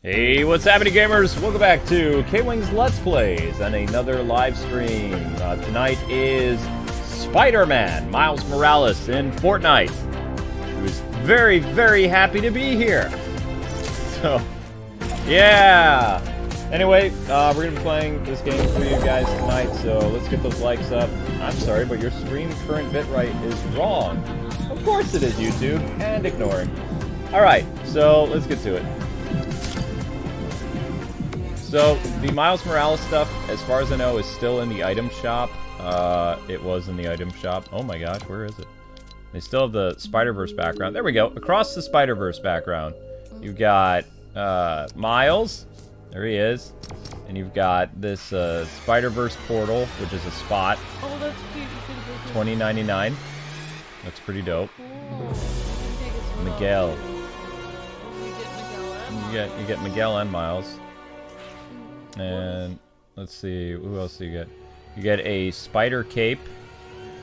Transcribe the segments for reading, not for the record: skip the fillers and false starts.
Hey, what's happening, gamers? Welcome back to Kwingsletsplays and another live stream. Tonight is Spider-Man, Miles Morales in Fortnite. He was very, very happy to be here. So, yeah. Anyway, we're going to be playing this game for you guys tonight, so let's get those likes up. I'm sorry, but your stream current bitrate is wrong. Of course it is, YouTube, and ignoring. Alright, so let's get to it. So, the Miles Morales stuff, as far as I know, is still in the item shop. It was in the item shop. Oh my gosh, where is it? They still have the Spiderverse background. There we go. Across the Spiderverse background, you've got Miles. There he is. And you've got this Spiderverse portal, which is a spot. Oh, that's cute. $20.99. That's pretty dope. Cool. Miguel. We get Miguel. You get Miguel and Miles. And let's see, who else do you get? You get a spider cape,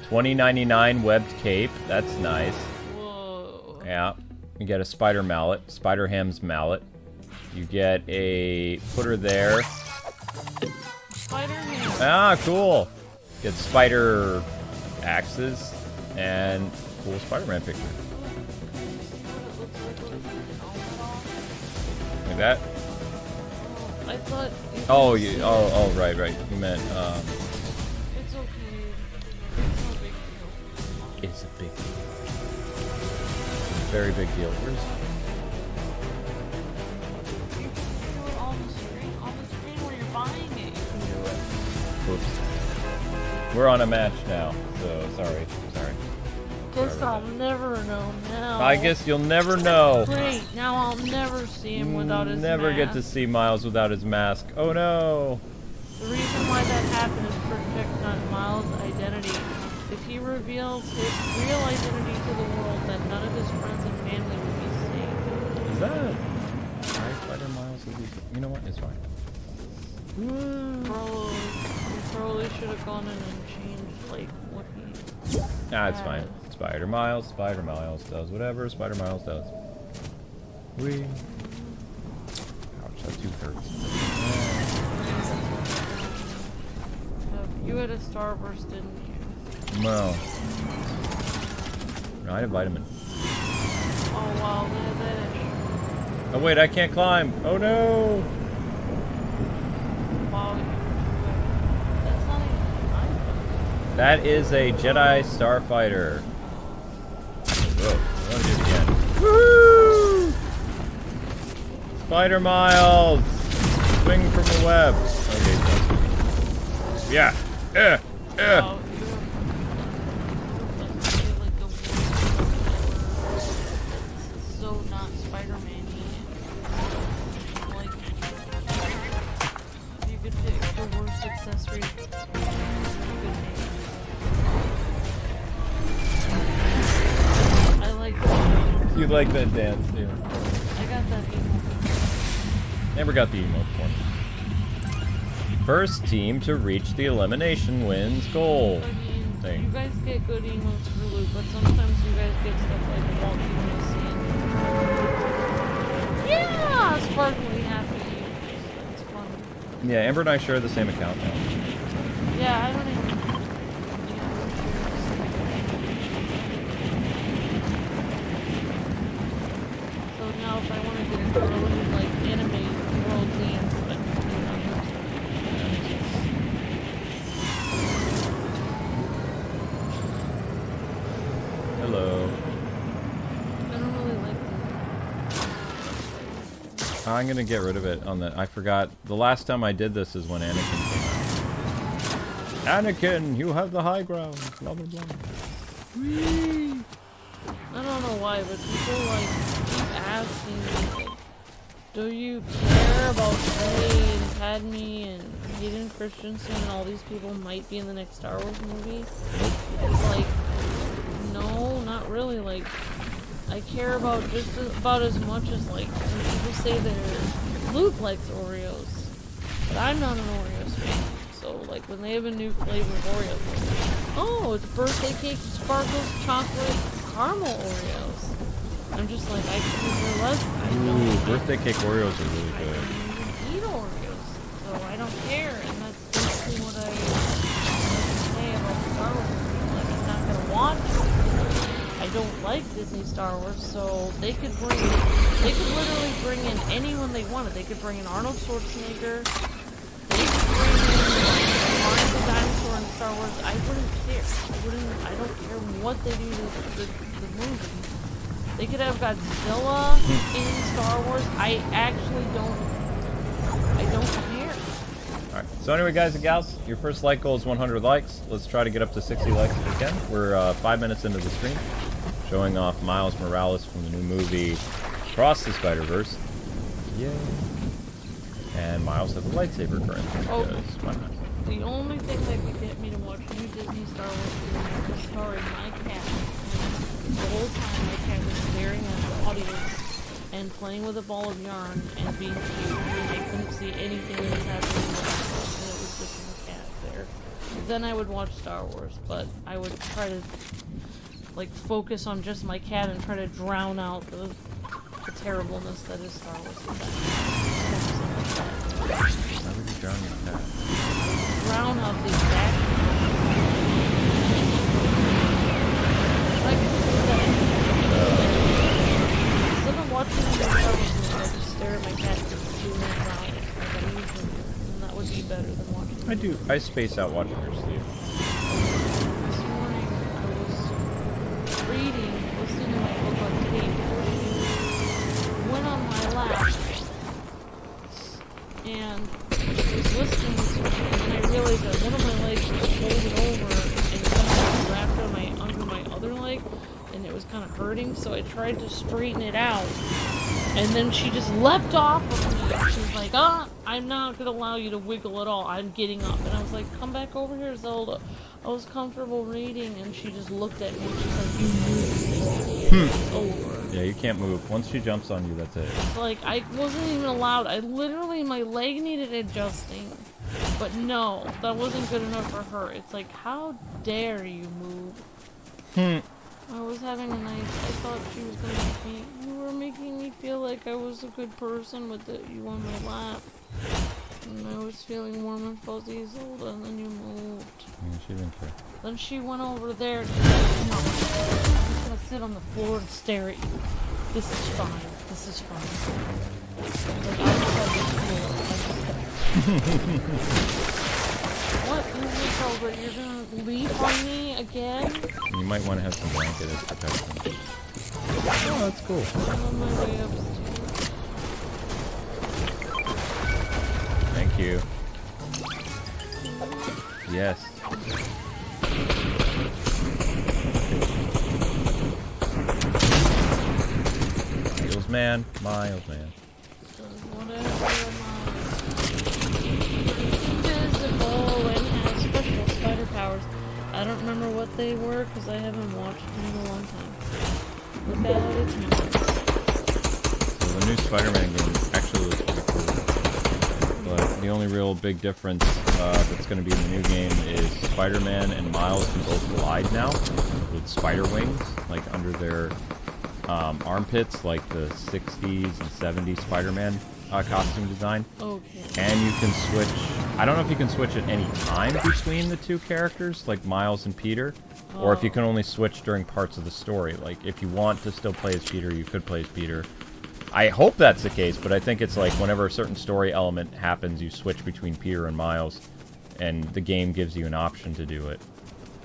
$20.99 webbed cape. That's nice. Whoa. Yeah. You get a spider mallet, Spider Ham's mallet. You get a footer there. Spider-Man. Ah, cool. Get spider axes and cool Spider-Man picture. Like that. I thought. Oh, you. Oh, right. You meant. It's okay. It's no big deal. It's a big deal. It's a very big deal. Where's? You do it on the screen where you're buying it. Whoops. We're on a match now, so sorry. Guess I'll never know now. I guess you'll never know. Wait, now I'll never see him without his Never mask. get to see Miles without his mask. Oh no. The reason why that happened is to protect Miles' identity. If he reveals his real identity to the world, then none of his friends and family will be safe. Is that? Alright, Spider Miles will be. You know what? It's fine. Probably should have gone in and changed like what he. Nah, it's fine. Spider Miles does whatever Spider Miles does. Whee. Ouch, that tooth hurts. You had a Starburst, didn't you? No. No, I had a vitamin. Oh wow, look at that. Oh wait, I can't climb. Oh no. Wow, that's not even an iPhone. That is a Jedi Starfighter. Whoa, I want to do it again. Woo! Spider Miles! Swing from the web. Okay, yeah. Wow, it's so not Spider-Man-y. Like, if you could pick the worst accessory, you could make. I like that. You like that dance, too. I got that emote. Never got the emote form. First team to reach the elimination wins goal. I mean, Thing. you guys get good emotes for loot, but sometimes you guys get stuff like walking in the scene. Yeah! Sparkly happy. That's fun. Yeah, Amber and I share the same account now. Yeah, I don't even. So now, if I want to get a girly, like, anime world dance, I can do it on her. Hello. I don't really like that. I'm gonna get rid of it on the. I forgot. The last time I did this is when Anakin came out. Anakin, you have the high ground. Blah blah blah. Whee! I don't know why, but people like keep asking me, like, do you care about Rey and Padme and Hayden Christensen and all these people might be in the next Star Wars movie? It's like, no, not really. Like, I care about just about as much as like when people say that Luke likes Oreos, but I'm not an Oreos fan. So like when they have a new flavor of Oreos, like, oh, it's birthday cake sparkles chocolate caramel Oreos. I'm just like, I couldn't care less. I Ooh, don't. birthday cake Oreos are really good. I don't eat Oreos, so I don't care. And that's basically what I say about Star Wars. Like, I'm not gonna watch it. I don't like Disney Star Wars, so they could literally bring in anyone they wanted. They could bring in Arnold Schwarzenegger. They could bring in Mark the Dinosaur in Star Wars. I wouldn't care. I don't care what they do to the movie. They could have Godzilla in Star Wars. I actually don't care. Alright, so anyway, guys and gals, your first like goal is 100 likes. Let's try to get up to 60 likes if we can. We're 5 minutes into the stream, showing off Miles Morales from the new movie Across the Spiderverse. Yay! And Miles has a lightsaber currently, because why not? The only thing that could get me to watch new Disney Star Wars movies was starring my cat. And the whole time my cat was staring at the audience and playing with a ball of yarn and being cute. And I couldn't see anything that was happening in the background. And it was just my cat there. Then I would watch Star Wars, but I would try to like focus on just my cat and try to drown out the terribleness that is Star Wars. How would you drown your cat? Drown out the back. Like, instead of watching the Star Wars movie, I just stare at my cat for 2 minutes out, like I usually do, and that would be better than watching. I space out watching her sleep. This morning, I was listening to my book on tape. Went on my lap, and I was listening to it, and then I realized that one of my legs was folded over and someone wrapped on under my other leg, and it was kind of hurting, so I tried to straighten it out, and then she just leapt off of me, and she was like, I'm not going to allow you to wiggle at all, I'm getting up, and I was like, come back over here, Zelda, I was comfortable reading, and she just looked at me, and she's like, you moved, it's over. Yeah, you can't move. Once she jumps on you, that's it. Like, I wasn't even allowed. My leg needed adjusting. But no, that wasn't good enough for her. It's like, how dare you move? I was having a nice, I thought she was going to make me, you were making me feel like I was a good person with you on my lap. And I was feeling warm and fuzzy, Zelda, and then you moved. Yeah, she didn't care. Then she went over there and she's like, no, I'm just going to sit on the floor and stare at you. This is fine. This is fine. Like, I just had this floor. What is this over? You're going to leave on me again? You might want to have some blanket as protection. Oh, that's cool. I'm on my way upstairs. Thank you. Yes. Miles man. Invisible and has special spider powers. I don't remember what they were because I haven't watched them in a long time. Look at its mouth. So the new Spider-Man game actually looks pretty cool. But the only real big difference that's going to be in the new game is Spider-Man and Miles can both glide now with spider wings, like under their armpits, like the 60s and 70s Spider-Man costume design. Okay. And you can switch, I don't know if you can switch at any time between the two characters, like Miles and Peter, or if you can only switch during parts of the story. Like, if you want to still play as Peter, you could play as Peter. I hope that's the case, but I think it's like whenever a certain story element happens, you switch between Peter and Miles, and the game gives you an option to do it.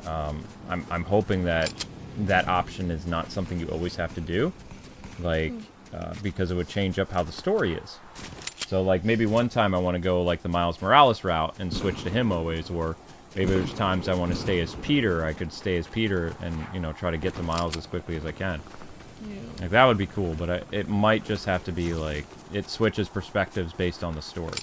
I'm hoping that that option is not something you always have to do, like, because it would change up how the story is. So, like, maybe one time I want to go, like, the Miles Morales route and switch to him always, or maybe there's times I want to stay as Peter, I could stay as Peter and, you know, try to get to Miles as quickly as I can. Yeah. Like, that would be cool, but it might just have to be, like, it switches perspectives based on the story.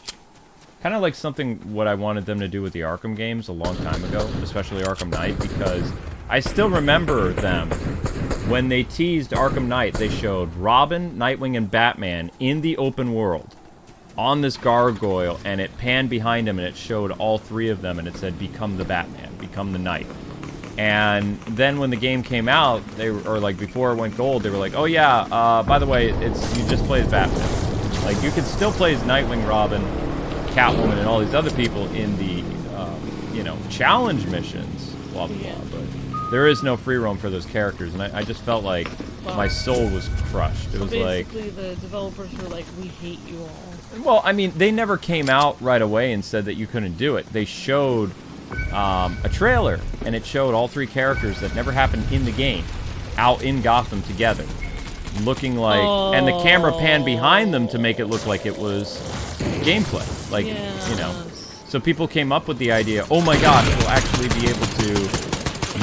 Kind of like something what I wanted them to do with the Arkham games a long time ago, especially Arkham Knight, because I still remember them. When they teased Arkham Knight, they showed Robin, Nightwing, and Batman in the open world on this gargoyle, and it panned behind him, and it showed all three of them, and it said, become the Batman, become the Knight. And then when the game came out, or like before it went gold, they were like, "Oh yeah, by the way, you just play as Batman. Like you can still play as Nightwing, Robin, Catwoman, and all these other people in the challenge missions, blah blah blah. But there is no free roam for those characters, and I just felt like my soul was crushed. It was like basically the developers were like, "We hate you all." Well, I mean, they never came out right away and said that you couldn't do it. They showed a trailer, and it showed all 3 characters that never happened in the game out in Gotham together, looking like, and the camera panned behind them to make it look like it was gameplay, like So people came up with the idea, oh my gosh, we'll actually be able to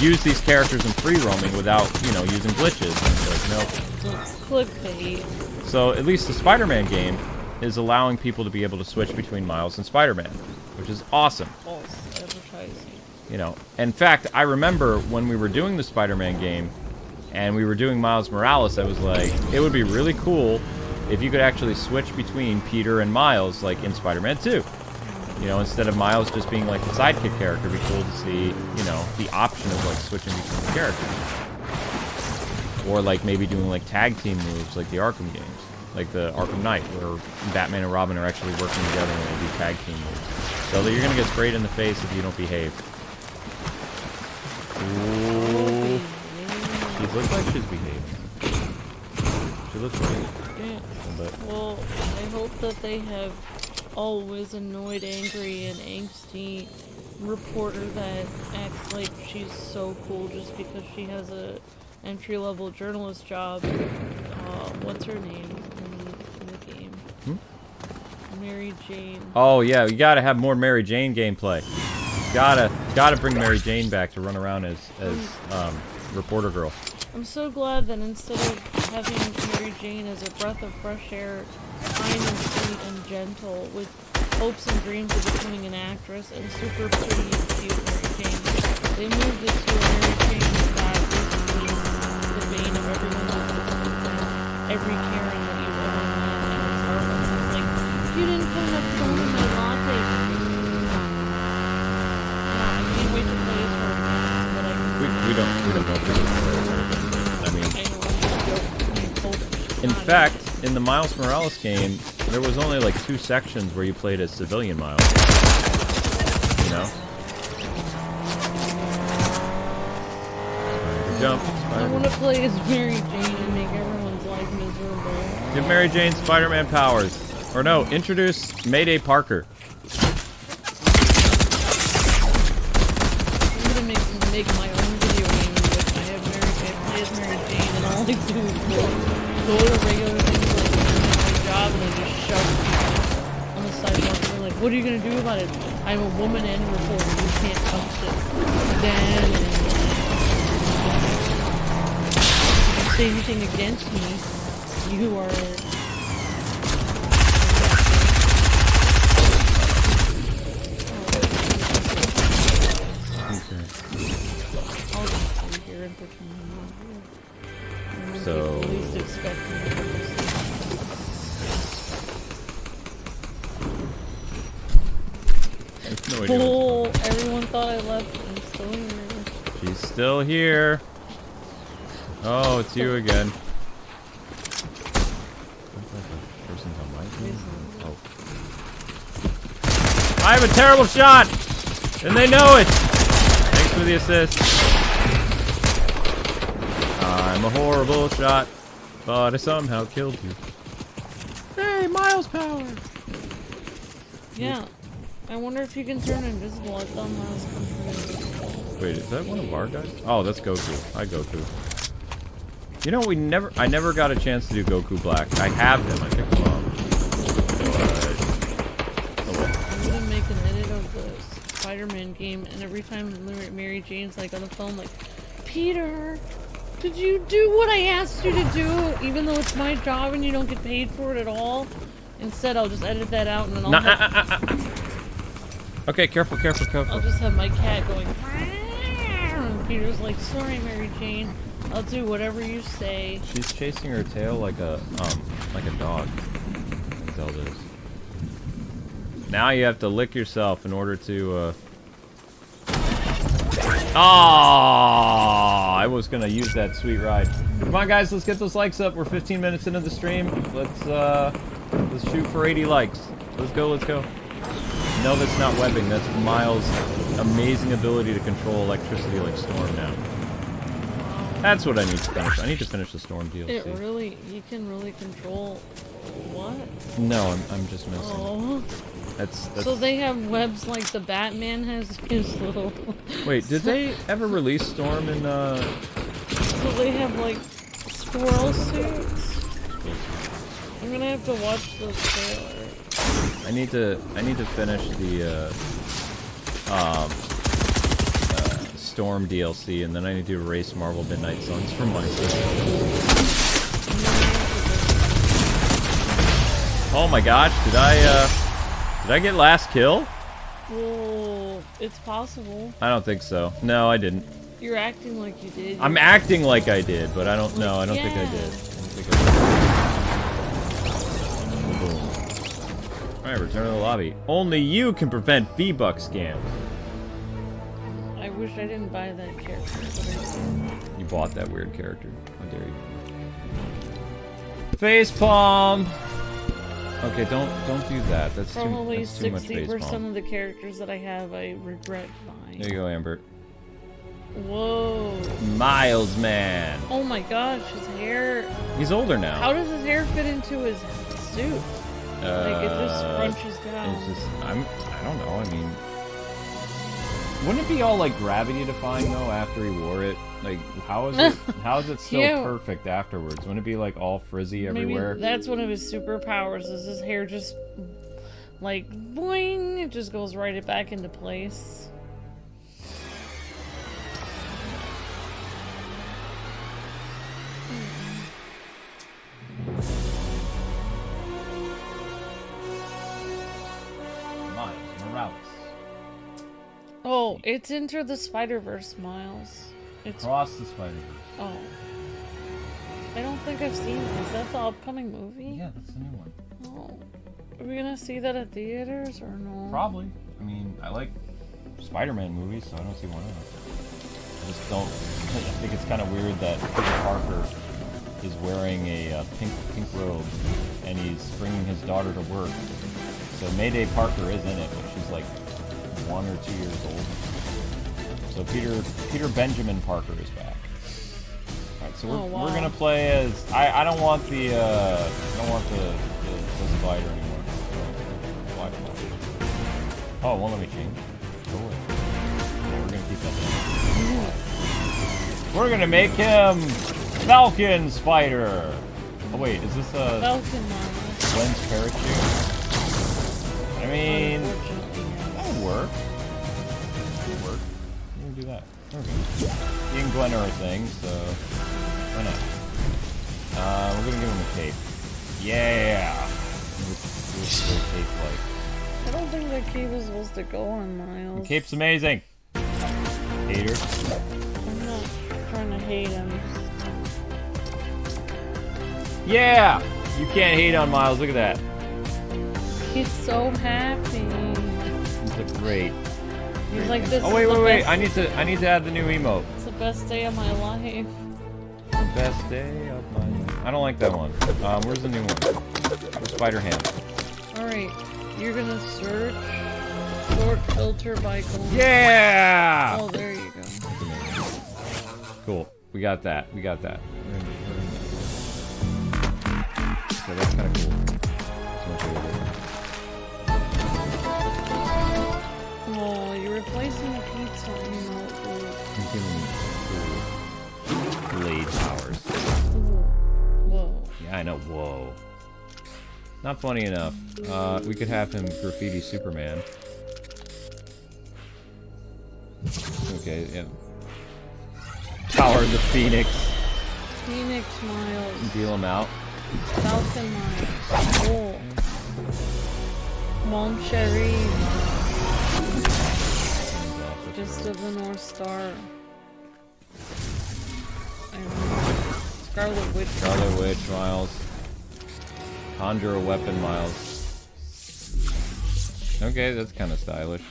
use these characters in free roaming without, using glitches. And it's like, nope. It's clickbait. So at least the Spider-Man game is allowing people to be able to switch between Miles and Spider-Man, which is awesome. False advertising. In fact, I remember when we were doing the Spider-Man game and we were doing Miles Morales, I was like, it would be really cool if you could actually switch between Peter and Miles, like in Spider-Man 2. Instead of Miles just being like the sidekick character, it'd be cool to see, the option of like switching between the characters. Or like maybe doing like tag team moves like the Arkham games. Like the Arkham Knight, where Batman and Robin are actually working together and they do tag team moves. So you're gonna get sprayed in the face if you don't behave. Ooh. She looks like she's behaving. She looks like Yeah. Well, I hope that they have always annoyed, angry, and angsty reporter that acts like she's so cool just because she has a entry-level journalist job. What's her name in the game? Mary Jane. Oh yeah, you gotta have more Mary Jane gameplay. Gotta bring Mary Jane back to run around as reporter girl. I'm so glad that instead of having Mary Jane as a breath of fresh air, kind and sweet and gentle, with hopes and dreams of becoming an actress and super pretty and cute Mary Jane, they moved it to a Mary Jane that is the bane of everyone's existence, every Karen that you've ever met, and it's Starbucks. It's like, you didn't put enough foam in my latte. I can't wait to play as her again so that I can... We don't know if this. In fact, in the Miles Morales game, there was only like 2 sections where you played as civilian Miles. Jump. I want to play as Mary Jane and make everyone's life miserable. Give Mary Jane Spider-Man powers. Or no, introduce Mayday Parker. I'm gonna make my own video game in which I have play as Mary Jane, and all I do is go to regular things like my job and I just shove people on the sidewalk. And they're like, what are you gonna do about it? I'm a woman and reporter. You can't touch it. Then, if you say anything against me, you are... I'll just stay here and pretend I'm not here. So... Least expecting. No Cool. Everyone thought I left. I'm still here. She's still here. Oh, it's you again. Person's on my team? Oh. I have a terrible shot! And they know it! Thanks for the assist. I'm a horrible shot, but I somehow killed you. Hey, Miles power! Yeah. I wonder if you can turn invisible. I thought Miles could turn invisible. Wait, is that one of our guys? Oh, that's Goku. Hi, Goku. You know, I never got a chance to do Goku Black. I have him. I picked him up. I'm gonna make an edit of the Spider-Man game, and every time Mary Jane's like on the phone, like, Peter, did you do what I asked you to do? Even though it's my job and you don't get paid for it at all. Instead, I'll just edit that out, and then I'll Okay, careful. I'll just have my cat going, and Peter's like, sorry, Mary Jane. I'll do whatever you say. She's chasing her tail like a dog. I can tell this. Now you have to lick yourself in order to, Ah, I was gonna use that sweet ride. Come on, guys, let's get those likes up. We're 15 minutes into the stream. Let's shoot for 80 likes. Let's go, let's go. No, that's not webbing. That's Miles' amazing ability to control electricity like Storm now. That's what I need to finish. I need to finish the Storm DLC. He can really control what? No, I'm just messing. Oh. That's So they have webs like the Batman has his little... Wait, did they ever release Storm in, So they have like squirrel suits? I'm gonna have to watch the trailer. I need to finish the, Storm DLC, and then I need to erase Marvel Midnight Suns from my system. Oh my gosh, did I get last kill? Well, it's possible. I don't think so. No, I didn't. You're acting like you did. I'm acting like I did, but I don't know. I don't think I did. Alright, return to the lobby. Only you can prevent V-Buck scams. I wish I didn't buy that character, but I did. You bought that weird character. How dare you? Facepalm! Okay, don't do that. That's probably too much 60% of the characters that I have I regret buying. There you go, Amber. Whoa. Miles, man. Oh my gosh, his hair. He's older now. How does his hair fit into his suit? Like, it just scrunches down. It's just, I don't know, I mean... Wouldn't it be all, like, gravity-defying, though, after he wore it? Like, how is it still perfect afterwards? Wouldn't it be, like, all frizzy everywhere? Maybe that's one of his superpowers, is his hair just, like, boing! It just goes right back into place. Morales. Oh, it's Into the Spiderverse, Miles. It's Cross the Spiderverse. Oh. I don't think I've seen it. Is that the upcoming movie? Yeah, that's the new one. Oh. Are we gonna see that at theaters or no? Probably. I mean, I like Spider-Man movies, so I don't see why not. I just don't... I think it's kind of weird that Peter Parker is wearing a pink robe, and he's bringing his daughter to work. So Mayday Parker is in it, but she's like 1 or 2 years old. So Peter Benjamin Parker is back. Alright, so we're gonna play as I don't want the spider anymore. Oh, it won't let me change. Oh, we're gonna keep that there. We're gonna make him Falcon Spider. Oh wait, is this a Falcon Miles? Gwen's parachute? I mean, that would work. That would work. We're gonna do that. Okay. He and Gwen are a thing, so why not? We're gonna give him a cape. Yeah. What's the cape like? I don't think that cape is supposed to go on Miles. The cape's amazing. Hater. I'm not trying to hate him. Yeah! You can't hate on Miles. Look at that. He's so happy. He's look great. He's like this. Oh wait! I need to add the new emote. It's the best day of my life. The best day of my life. I don't like that one. Where's the new one? Where's Spider Ham? All right, you're gonna search sort filter by Gwen. Yeah! Oh, there you go. Cool. We got that. So that's kind of cool. Oh, you're replacing the pizza emote with Blade powers. Whoa. Yeah, I know. Whoa. Not funny enough. We could have him graffiti Superman. Okay, yeah. Power of the Phoenix. Phoenix Miles. Deal him out. Falcon Miles. Oh. Mon Cherie. Just of the North Star. Scarlet Witch. Scarlet Witch, Miles. Conjure a weapon, Miles. Okay, that's kind of stylish.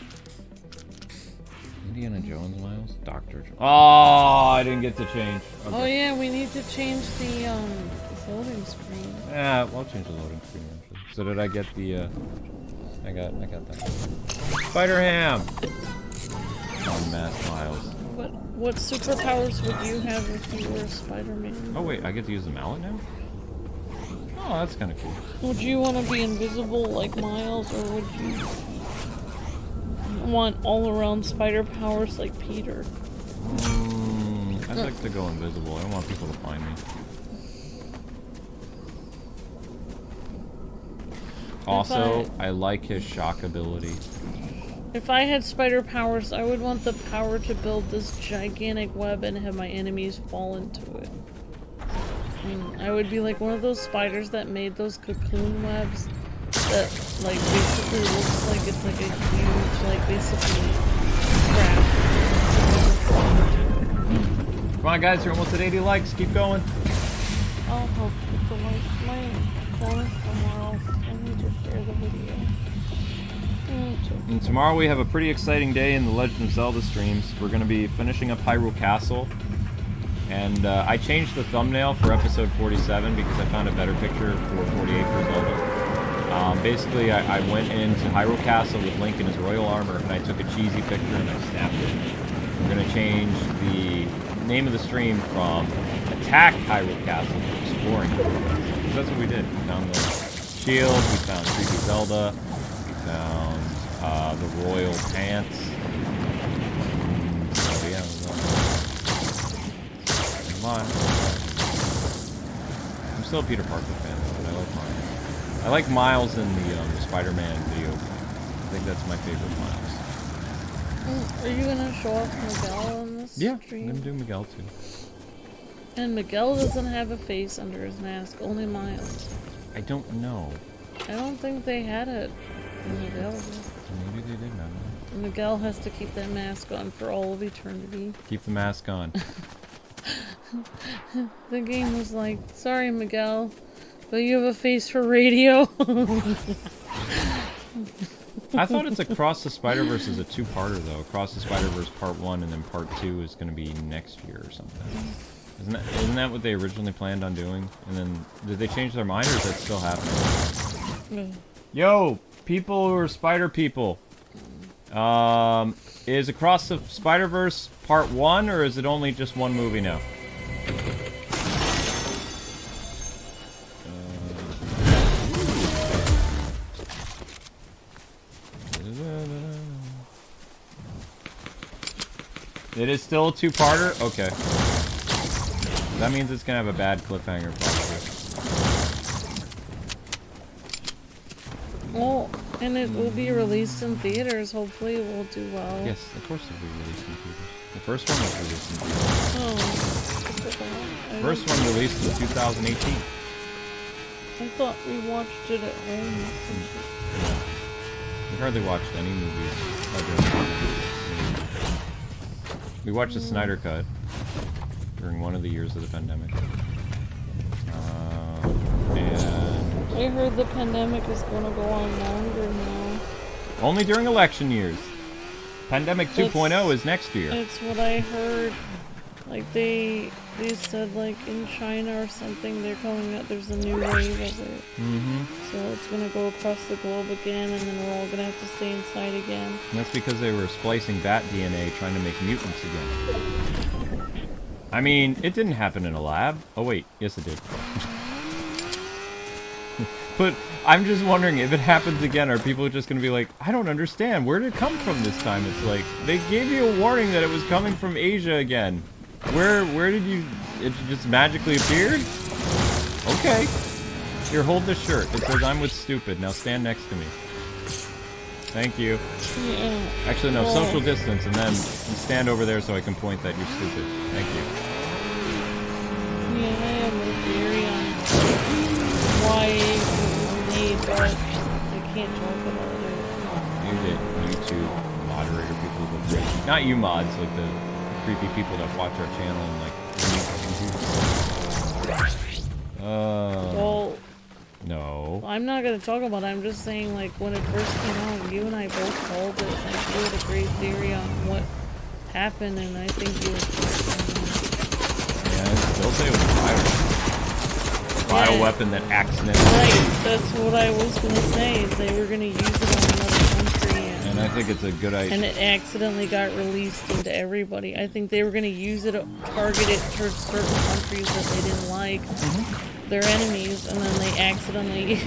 Indiana Jones Miles? Dr. Jones. Oh, I didn't get to change. Okay. Oh yeah, we need to change the loading screen. Yeah, I'll change the loading screen eventually. So did I get the, I got that. Spider-Ham! Unmasked Miles. What superpowers would you have if you were Spider-Man? Oh wait, I get to use the mallet now? Oh, that's kind of cool. Would you want to be invisible like Miles, or would you want all-around spider powers like Peter? I'd like to go invisible. I don't want people to find me. Also, I like his shock ability. If I had spider powers, I would want the power to build this gigantic web and have my enemies fall into it. I would be like one of those spiders that made those cocoon webs that, like, basically looks like it's like a huge, like, basically trap. Come on, guys, you're almost at 80 likes. Keep going. I'll help keep the likes. My phone is somewhere else. I need to share the video. And tomorrow we have a pretty exciting day in the Legend of Zelda streams. We're going to be finishing up Hyrule Castle. And I changed the thumbnail for episode 47 because I found a better picture for 48 for Zelda. Basically, I went into Hyrule Castle with Link in his royal armor, and I took a cheesy picture and I snapped it. We're going to change the name of the stream from Attack Hyrule Castle to Exploring Hyrule Castle. Because that's what we did. We found the shield, we found Creepy Zelda, we found the royal pants. So yeah, come on. I'm still a Peter Parker fan, though, and I like Miles. I like Miles in the Spider-Man video. I think that's my favorite Miles. Are you gonna show off Miguel on this stream? I'm gonna do Miguel too. And Miguel doesn't have a face under his mask, only Miles. I don't know. I don't think they had it in Miguel. Maybe they did not. Miguel has to keep that mask on for all of eternity. Keep the mask on. The game was like, sorry Miguel, but you have a face for radio. I thought it's Across the Spiderverse is a two-parter though. Across the Spiderverse Part 1 and then Part 2 is going to be next year or something. Isn't that what they originally planned on doing? And then did they change their mind or is that still happening? Yo, people who are spider people. Is Across the Spiderverse Part 1 or is it only just one movie now? It is still a two-parter? Okay. That means it's gonna have a bad cliffhanger, probably. Well, and it will be released in theaters. Hopefully it will do well. Yes, of course it'll be released in theaters. The first one was released in theaters. Oh. The first one released in 2018. I thought we watched it at home. We hardly watched any movies. We watched the Snyder Cut during one of the years of the pandemic. And I heard the pandemic is going to go on longer now. Only during election years. Pandemic 2.0 is next year. It's what I heard. Like they said like in China or something they're calling it there's a new wave of it. So it's gonna go across the globe again and then we're all gonna have to stay inside again. And that's because they were splicing bat DNA trying to make mutants again. I mean, it didn't happen in a lab. Oh wait, yes it did. But I'm just wondering if it happens again, are people just gonna be like, I don't understand, where did it come from this time? It's like, they gave you a warning that it was coming from Asia again. Where did you... It just magically appeared? Okay. Here, hold this shirt. It says I'm with stupid. Now stand next to me. Thank you. Yeah. Actually, no, social distance, and then stand over there so I can point that you're stupid. Thank you. Yeah, I have a theory on why it was made, but I can't talk about it. You did YouTube moderator people go crazy. Not you mods, like the creepy people that watch our channel and like... Well... No. I'm not gonna talk about it, I'm just saying like when it first came out, you and I both called it, and you had a great theory on happen, and I think you were Yeah, they'll say it was a bioweapon that accidentally. Right, that's what I was gonna say, is they were gonna use it on another country. And I think it's a good idea. And it accidentally got released into everybody. I think they were gonna use it, target it towards certain countries that they didn't like. Their enemies, and then it accidentally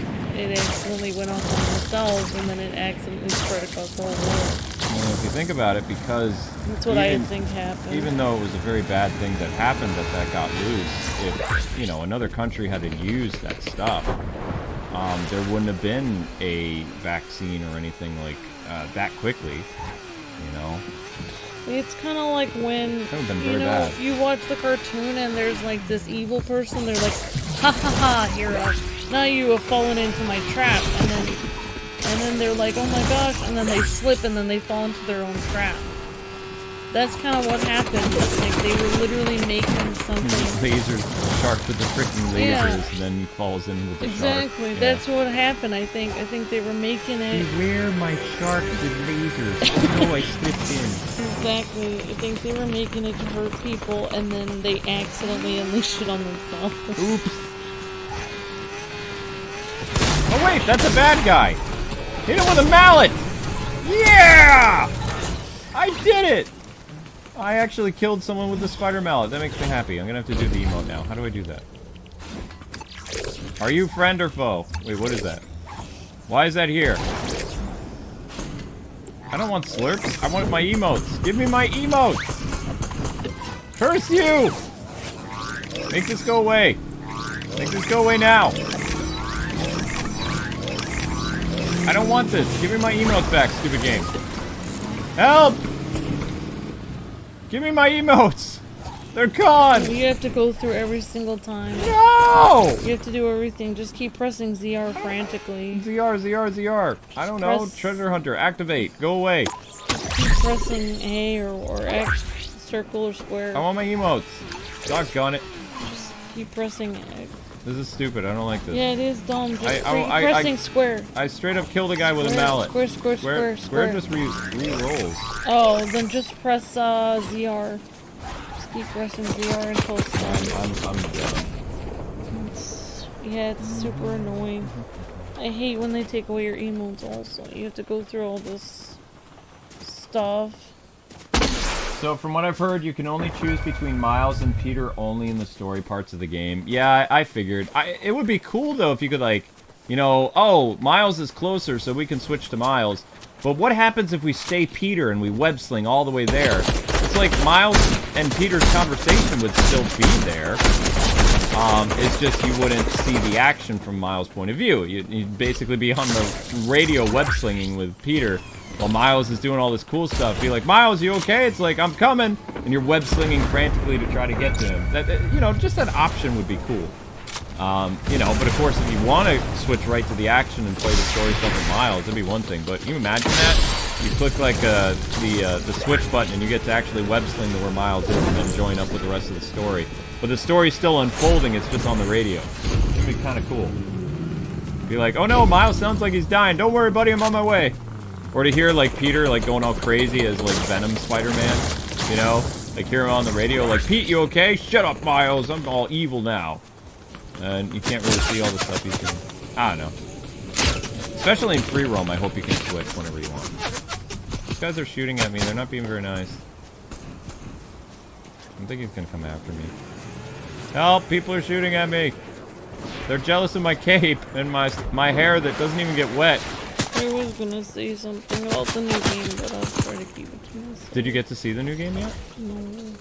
went off on themselves, and then it accidentally spread across the whole world. Well, if you think about it, because that's what I think happened. Even though it was a very bad thing that happened that got loose, if you know another country had to use that stuff, there wouldn't have been a vaccine or anything like that quickly. You know. It's kind of like when, you know, you watch the cartoon and there's like this evil person, they're like, ha ha ha, hero, now you have fallen into my trap, and then they're like, oh my gosh, and then they slip and then they fall into their own trap. That's kind of what happened. Like, they were literally making something. Lasers, shark with the freaking lasers, and then he falls in with the shark. Exactly, that's what happened, I think. I think they were making it. Beware my shark with lasers. Oh no, I slipped in. Exactly, I think they were making it to hurt people, and then they accidentally unleashed it on themselves. Oops. Oh wait, that's a bad guy. Hit him with a mallet. Yeah! I did it! I actually killed someone with the spider mallet. That makes me happy. I'm gonna have to do the emote now. How do I do that? Are you friend or foe? Wait, what is that? Why is that here? I don't want slurps. I want my emotes. Give me my emotes! Curse you! Make this go away. Make this go away now. I don't want this. Give me my emotes back, stupid game. Help! Give me my emotes! They're gone! You have to go through every single time. No! You have to do everything. Just keep pressing ZR frantically. ZR. I don't know. Treasure Hunter, activate. Go away. Just keep pressing A or X, circle or square. I want my emotes. Doggone it. Just keep pressing X. This is stupid. I don't like this. Yeah, it is dumb. Just keep pressing square. I straight up killed a guy with a mallet. Square. Square just re-rolls. Oh, then just press ZR. Just keep pressing ZR until it's done. I'm dead. Yeah, it's super annoying. I hate when they take away your emotes also. You have to go through all this stuff. So from what I've heard, you can only choose between Miles and Peter only in the story parts of the game. Yeah, I figured. It would be cool, though, if you could, like, you know, oh, Miles is closer, so we can switch to Miles. But what happens if we stay Peter and we web sling all the way there? It's like Miles and Peter's conversation would still be there. It's just you wouldn't see the action from Miles' point of view. You'd basically be on the radio web slinging with Peter while Miles is doing all this cool stuff. Be like, Miles, you okay? It's like, I'm coming. And you're web slinging frantically to try to get to him. That, you know, just that option would be cool. You know, but of course, if you want to switch right to the action and play the story stuff with Miles, that'd be one thing. But can you imagine that? You click like the switch button and you get to actually web sling to where Miles is and then join up with the rest of the story. But the story's still unfolding, it's just on the radio. It'd be kind of cool. Be like, oh no, Miles sounds like he's dying. Don't worry, buddy, I'm on my way. Or to hear, like, Peter, like, going all crazy as, like, Venom Spider-Man, you know? Like, hear him on the radio, like, Pete, you okay? Shut up, Miles, I'm all evil now. And you can't really see all the stuff he's doing. I don't know. Especially in free roam, I hope you can switch whenever you want. These guys are shooting at me, they're not being very nice. I think he's gonna come after me. Help, people are shooting at me! They're jealous of my cape and my hair that doesn't even get wet. I was gonna say something about the new game, but I'll try to keep it to myself. Did you get to see the new game yet? No.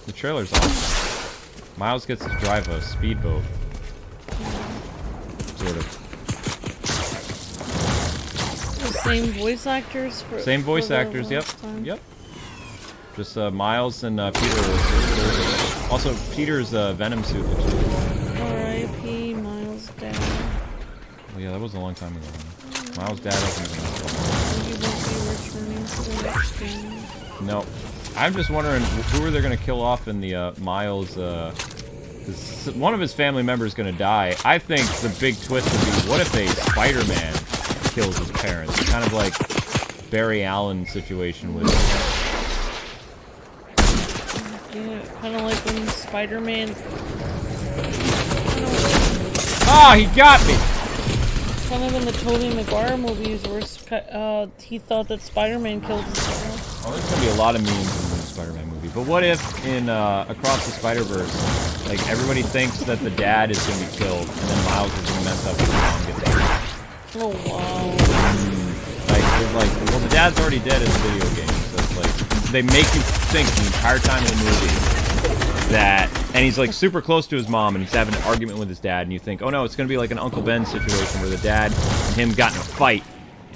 The trailer's awesome. Miles gets to drive a speedboat. Sort of. The same voice actors for Same voice actors, yep. Time. Yep. Just Miles and Peter. Also, Peter's Venom suit looks really cool. R.I.P. Miles' dad. Well, yeah, that was a long time ago. Miles' dad hasn't been out. You won't be returning to the next game. No. I'm just wondering who are they going to kill off in the Miles. Cause one of his family members is going to die. I think the big twist would be, what if a Spider-Man kills his parents? Kind of like Barry Allen situation with Yeah, kind of like when Spider-Man. Ah, he got me! Kind of in the Tobey Maguire movies where he thought that Spider-Man killed himself. Oh, there's gonna be a lot of memes in the new Spider-Man movie. But what if in Across the Spider-Verse, like everybody thinks that the dad is gonna be killed, and then Miles is gonna mess up and the mom gets killed? Oh wow! Well, the dad's already dead in the video game, so it's like they make you think the entire time in the movie that, and he's like super close to his mom, and he's having an argument with his dad, and you think, oh no, it's gonna be like an Uncle Ben situation where the dad and him got in a fight.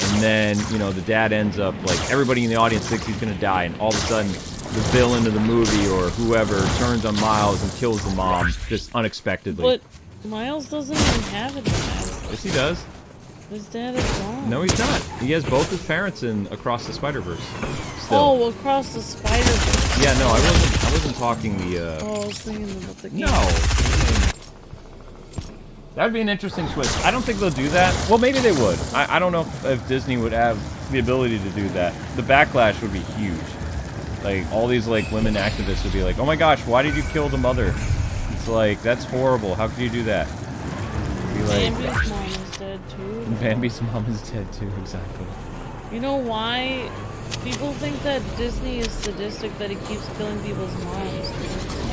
And then, you know, the dad ends up, like, everybody in the audience thinks he's gonna die, and all of a sudden, the villain of the movie or whoever turns on Miles and kills the mom just unexpectedly. But Miles doesn't even have a dad. Yes, he does. His dad is gone. No, he's not. He has both his parents in Across the Spider-Verse. Still. Oh, Across the Spiderverse. Yeah, no, I wasn't talking the, Oh, I was thinking about the game. No. That would be an interesting twist. I don't think they'll do that. Well, maybe they would. I don't know if Disney would have the ability to do that. The backlash would be huge. Like, all these, like, women activists would be like, oh my gosh, why did you kill the mother? It's like, that's horrible. How could you do that? Be like, Bambi's mom is dead, too. Bambi's mom is dead, too, exactly. You know why? People think that Disney is sadistic, that he keeps killing people's moms.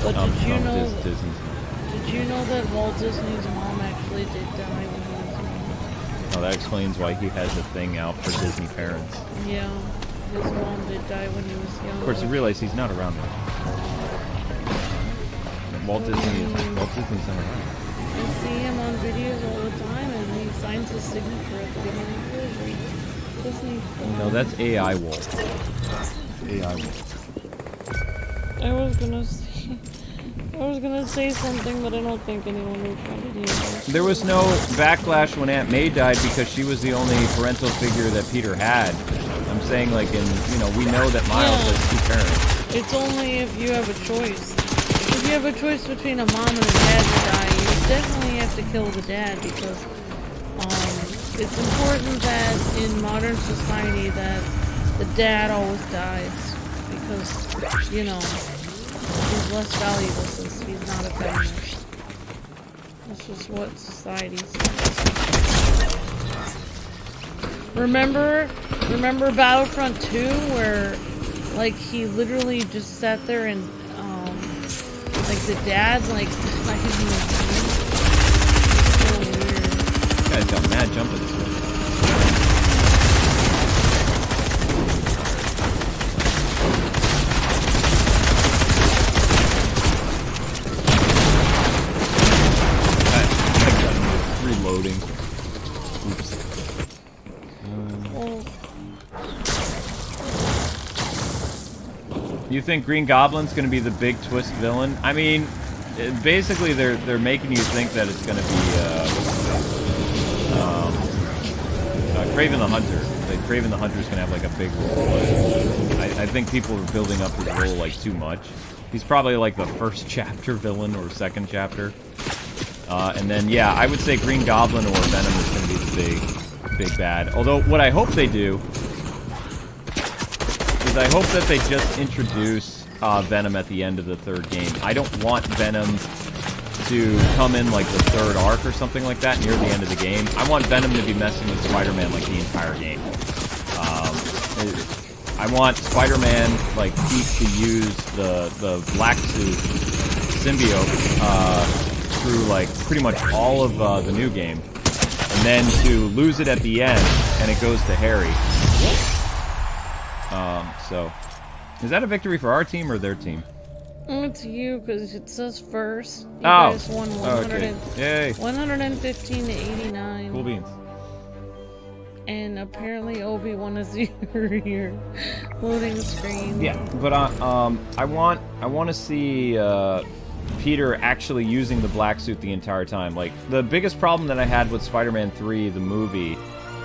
But did you know... Disney's mom. Did you know that Walt Disney's mom actually did die when he was young? Oh, that explains why he has a thing out for Disney parents. Yeah, his mom did die when he was young. Of course, you realize he's not around now. Walt Disney's not around. I see him on videos all the time, and he signs his signature at the beginning of every Disney film. No, that's AI Walt. AI Walt. I was gonna say something, but I don't think anyone would try to do it. There was no backlash when Aunt May died because she was the only parental figure that Peter had. I'm saying, like, we know that Miles has two parents. It's only if you have a choice. If you have a choice between a mom and a dad to die, you definitely have to kill the dad because it's important that in modern society that the dad always dies because, he's less valuable since he's not a feminist. That's just what society says. Remember Battlefront 2 where, like, he literally just sat there and, like, the dad's, like, I could be so weird. This guy's got mad jumping this way. Reloading. Oops. You think Green Goblin's going to be the big twist villain? I mean, basically they're making you think that it's going to be Kraven the Hunter. Like, Kraven the Hunter's going to have like a big role, but I think people are building up his role like too much. He's probably like the first chapter villain or second chapter. And then, yeah, I would say Green Goblin or Venom is going to be the big bad. Although, what I hope they do is I hope that they just introduce Venom at the end of the third game. I don't want Venom to come in like the third arc or something like that near the end of the game. I want Venom to be messing with Spider-Man like the entire game. I want Spider-Man, like, to use the black suit symbiote through, like, pretty much all of the new game, and then to lose it at the end, and it goes to Harry. So, is that a victory for our team or their team? It's you, because it says first. You guys won 115 to 89. Cool beans. And apparently Obi-Wan is your loading screen. Yeah, but I want to see Peter actually using the black suit the entire time. Like, the biggest problem that I had with Spider-Man 3, the movie,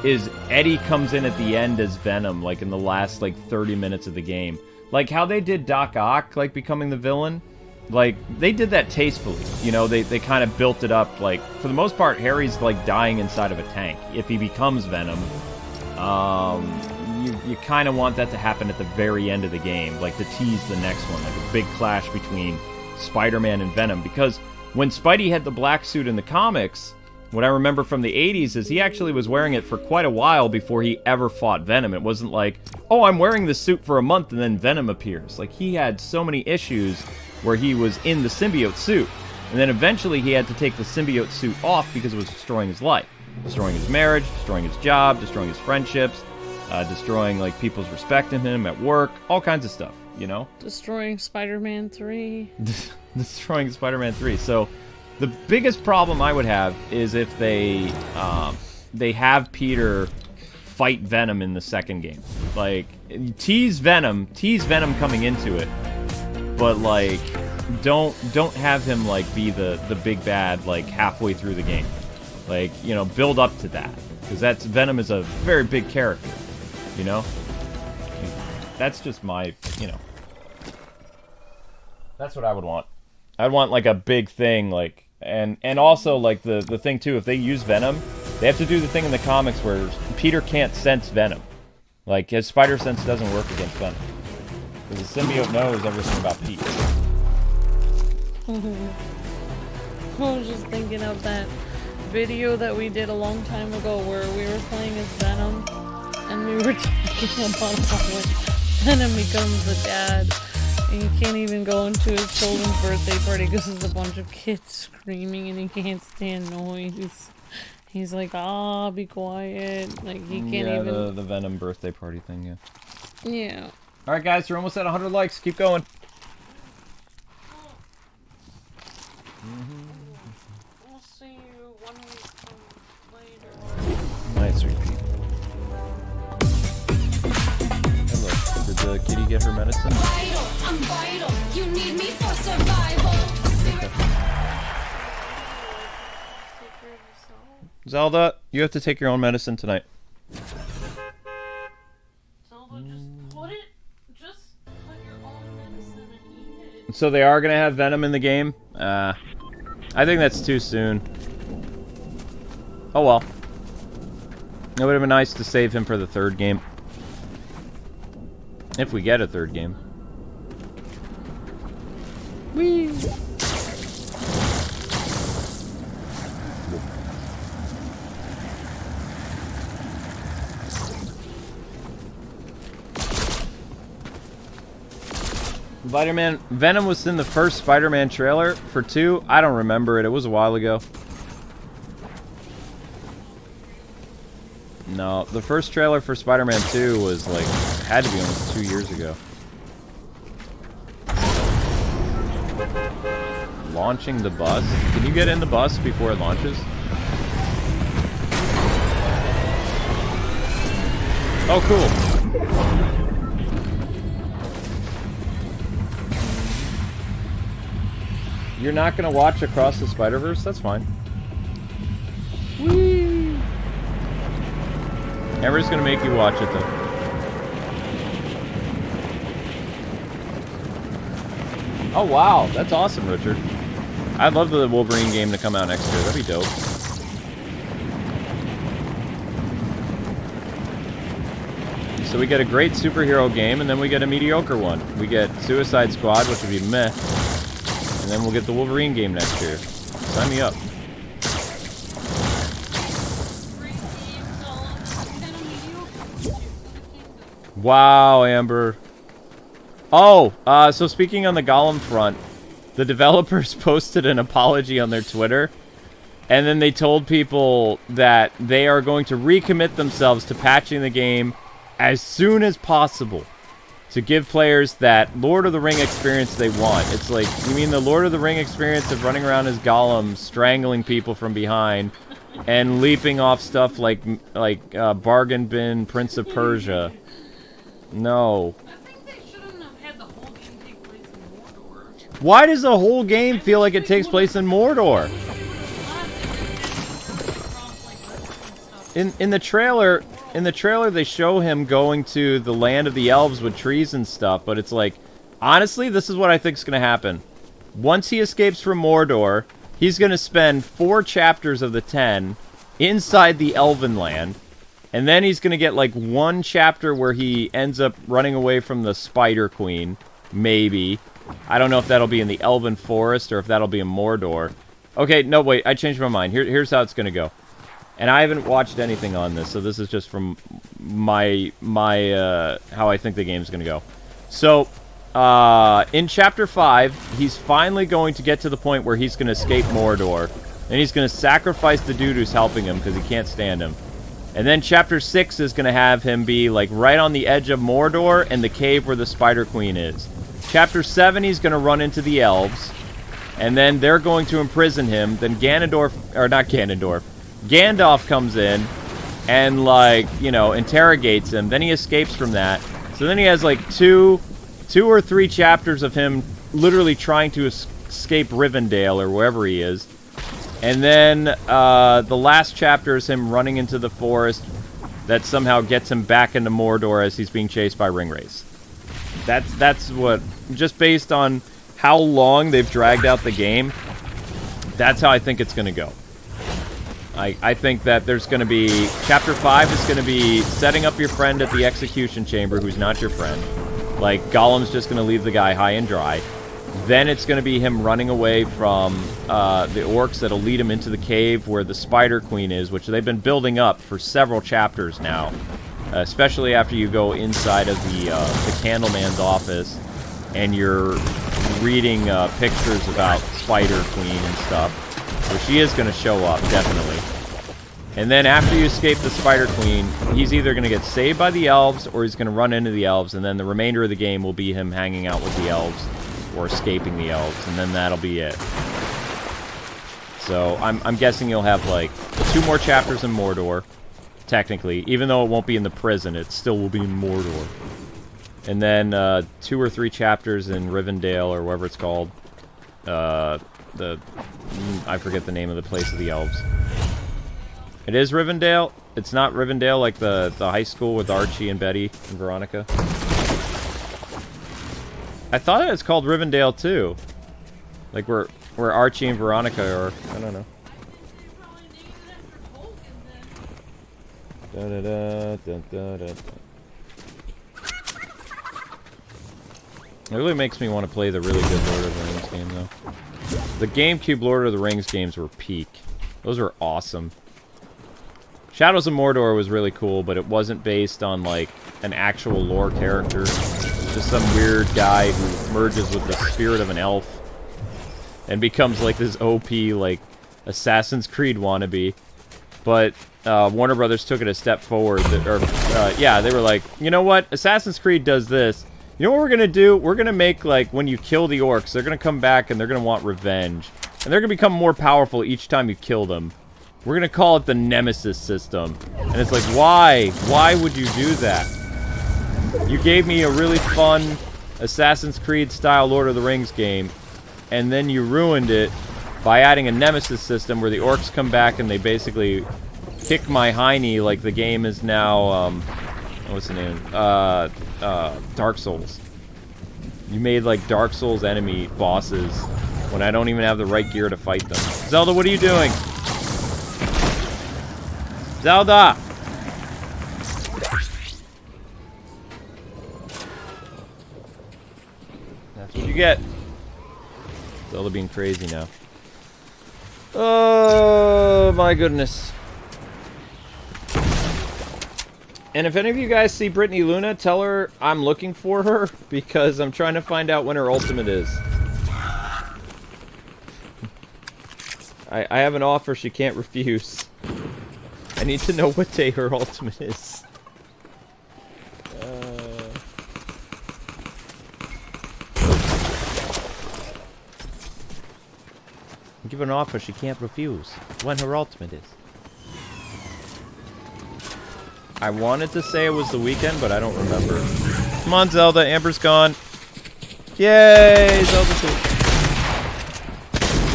is Eddie comes in at the end as Venom, like, in the last, like, 30 minutes of the game. Like, how they did Doc Ock, like, becoming the villain, like, they did that tastefully. You know, they kind of built it up. Like, for the most part, Harry's, like, dying inside of a tank. If he becomes Venom, you kind of want that to happen at the very end of the game, like to tease the next one, like a big clash between Spider-Man and Venom. Because when Spidey had the black suit in the comics, what I remember from the 80s is he actually was wearing it for quite a while before he ever fought Venom. It wasn't like, oh, I'm wearing this suit for a month and then Venom appears. Like, he had so many issues where he was in the symbiote suit. And then eventually he had to take the symbiote suit off because it was destroying his life. Destroying his marriage, destroying his job, destroying his friendships, destroying, like, people's respect in him at work, all kinds of stuff, you know? Destroying Spider-Man 3. Destroying Spider-Man 3. So, the biggest problem I would have is if they have Peter fight Venom in the second game. Like, tease Venom coming into it, but, like, don't have him, like, be the big bad, like, halfway through the game. Like, you know, build up to that. Because Venom is a very big character, you know? That's just my, you know. That's what I would want. I'd want, like, a big thing, like, and also, like, the thing, too, if they use Venom, they have to do the thing in the comics where Peter can't sense Venom. Like, his spider sense doesn't work against Venom. Because the symbiote knows everything about Pete. I was just thinking of that video that we did a long time ago where we were playing as Venom, and we were talking about how when Venom becomes a dad, and you can't even go into his children's birthday party because there's a bunch of kids screaming and he can't stand noise. He's like, be quiet. Like, he can't even... the Venom birthday party thing, yeah. Yeah. Alright, guys, we're almost at 100 likes. Keep going. We'll see you 1 week from later. Nice, sweet Pete. Hello. Did the kitty get her medicine? I'm vital. You need me for survival. Zelda, you have to take your own medicine tonight. Zelda, just put your own medicine and eat it. So they are going to have Venom in the game? I think that's too soon. Oh well. It would have been nice to save him for the third game. If we get a third game. Whee! Venom was in the first Spider-Man trailer for 2. I don't remember it. It was a while ago. No, the first trailer for Spider-Man 2 was like, had to be almost 2 years ago. Launching the bus? Can you get in the bus before it launches? Oh, cool. You're not gonna watch Across the Spiderverse? That's fine. Whee! Amber's gonna make you watch it though. Oh wow, that's awesome, Richard. I'd love the Wolverine game to come out next year. That'd be dope. So we get a great superhero game, and then we get a mediocre one. We get Suicide Squad, which would be meh. And then we'll get the Wolverine game next year. Sign me up. Wow, Amber. Oh, so speaking on the Gollum front, the developers posted an apology on their Twitter, and then they told people that they are going to recommit themselves to patching the game as soon as possible to give players that Lord of the Ring experience they want. It's like, you mean the Lord of the Ring experience of running around as Gollum, strangling people from behind, and leaping off stuff like Bargain Bin, Prince of Persia. No. I think they shouldn't have had the whole game take place in Mordor. Why does the whole game feel like it takes place in Mordor? In the trailer, they show him going to the land of the elves with trees and stuff, but it's like, honestly, this is what I think is going to happen. Once he escapes from Mordor, he's going to spend 4 chapters of the 10 inside the Elven land, And then he's going to get, like, one chapter where he ends up running away from the Spider Queen. Maybe. I don't know if that'll be in the Elven Forest or if that'll be in Mordor. Okay, no, wait. I changed my mind. Here's how it's going to go. And I haven't watched anything on this, so this is just from my how I think the game's going to go. So, in Chapter 5, he's finally going to get to the point where he's going to escape Mordor. And he's going to sacrifice the dude who's helping him because he can't stand him. And then Chapter 6 is going to have him be, like, right on the edge of Mordor and the cave where the Spider Queen is. Chapter 7, he's going to run into the elves. And then they're going to imprison him. Then Gandalf comes in and, like, you know, interrogates him. Then he escapes from that. So then he has, like, two or three chapters of him literally trying to escape Rivendell or wherever he is. And then the last chapter is him running into the forest that somehow gets him back into Mordor as he's being chased by Ringwraiths. That's what, just based on how long they've dragged out the game, that's how I think it's going to go. I think that there's going to be... Chapter 5 is going to be setting up your friend at the execution chamber who's not your friend. Like, Gollum's just going to leave the guy high and dry. Then it's going to be him running away from the orcs that'll lead him into the cave where the Spider Queen is, which they've been building up for several chapters now. Especially after you go inside of the Candleman's office and you're reading pictures about Spider Queen and stuff. So she is going to show up, definitely. And then after you escape the Spider Queen, he's either going to get saved by the elves or he's going to run into the elves, and then the remainder of the game will be him hanging out with the elves or escaping the elves, and then that'll be it. So I'm guessing you'll have, like, 2 more chapters in Mordor, technically. Even though it won't be in the prison, it still will be in Mordor. And then 2 or 3 chapters in Rivendell, or whatever it's called. I forget the name of the place of the elves. It is Rivendell? It's not Rivendell like the high school with Archie and Betty and Veronica? I thought it was called Rivendell too. Like where Archie and Veronica are. I don't know. It really makes me want to play the really good Lord of the Rings game though. The GameCube Lord of the Rings games were peak. Those were awesome. Shadows of Mordor was really cool, but it wasn't based on, like, an actual lore character. Just some weird guy who merges with the spirit of an elf and becomes, like, this OP, like, Assassin's Creed wannabe. But Warner Brothers took it a step forward. Yeah, they were like, you know what? Assassin's Creed does this. You know what we're going to do? We're going to make, like, when you kill the orcs, they're going to come back and they're going to want revenge. And they're going to become more powerful each time you kill them. We're going to call it the Nemesis system. And it's like, why? Why would you do that? You gave me a really fun Assassin's Creed-style Lord of the Rings game, and then you ruined it by adding a Nemesis system where the orcs come back and they basically kick my hiney like the game is now, what's the name? Dark Souls. You made, like, Dark Souls enemy bosses when I don't even have the right gear to fight them. Zelda, what are you doing? Zelda! That's what you get. Zelda being crazy now. Oh, my goodness. And if any of you guys see Brittany Luna, tell her I'm looking for her, because I'm trying to find out when her ultimate is. I have an offer she can't refuse. I need to know what day her ultimate is. Give her an offer she can't refuse. When her ultimate is. I wanted to say it was the weekend, but I don't remember. Come on, Zelda. Amber's gone. Yay! Zelda too.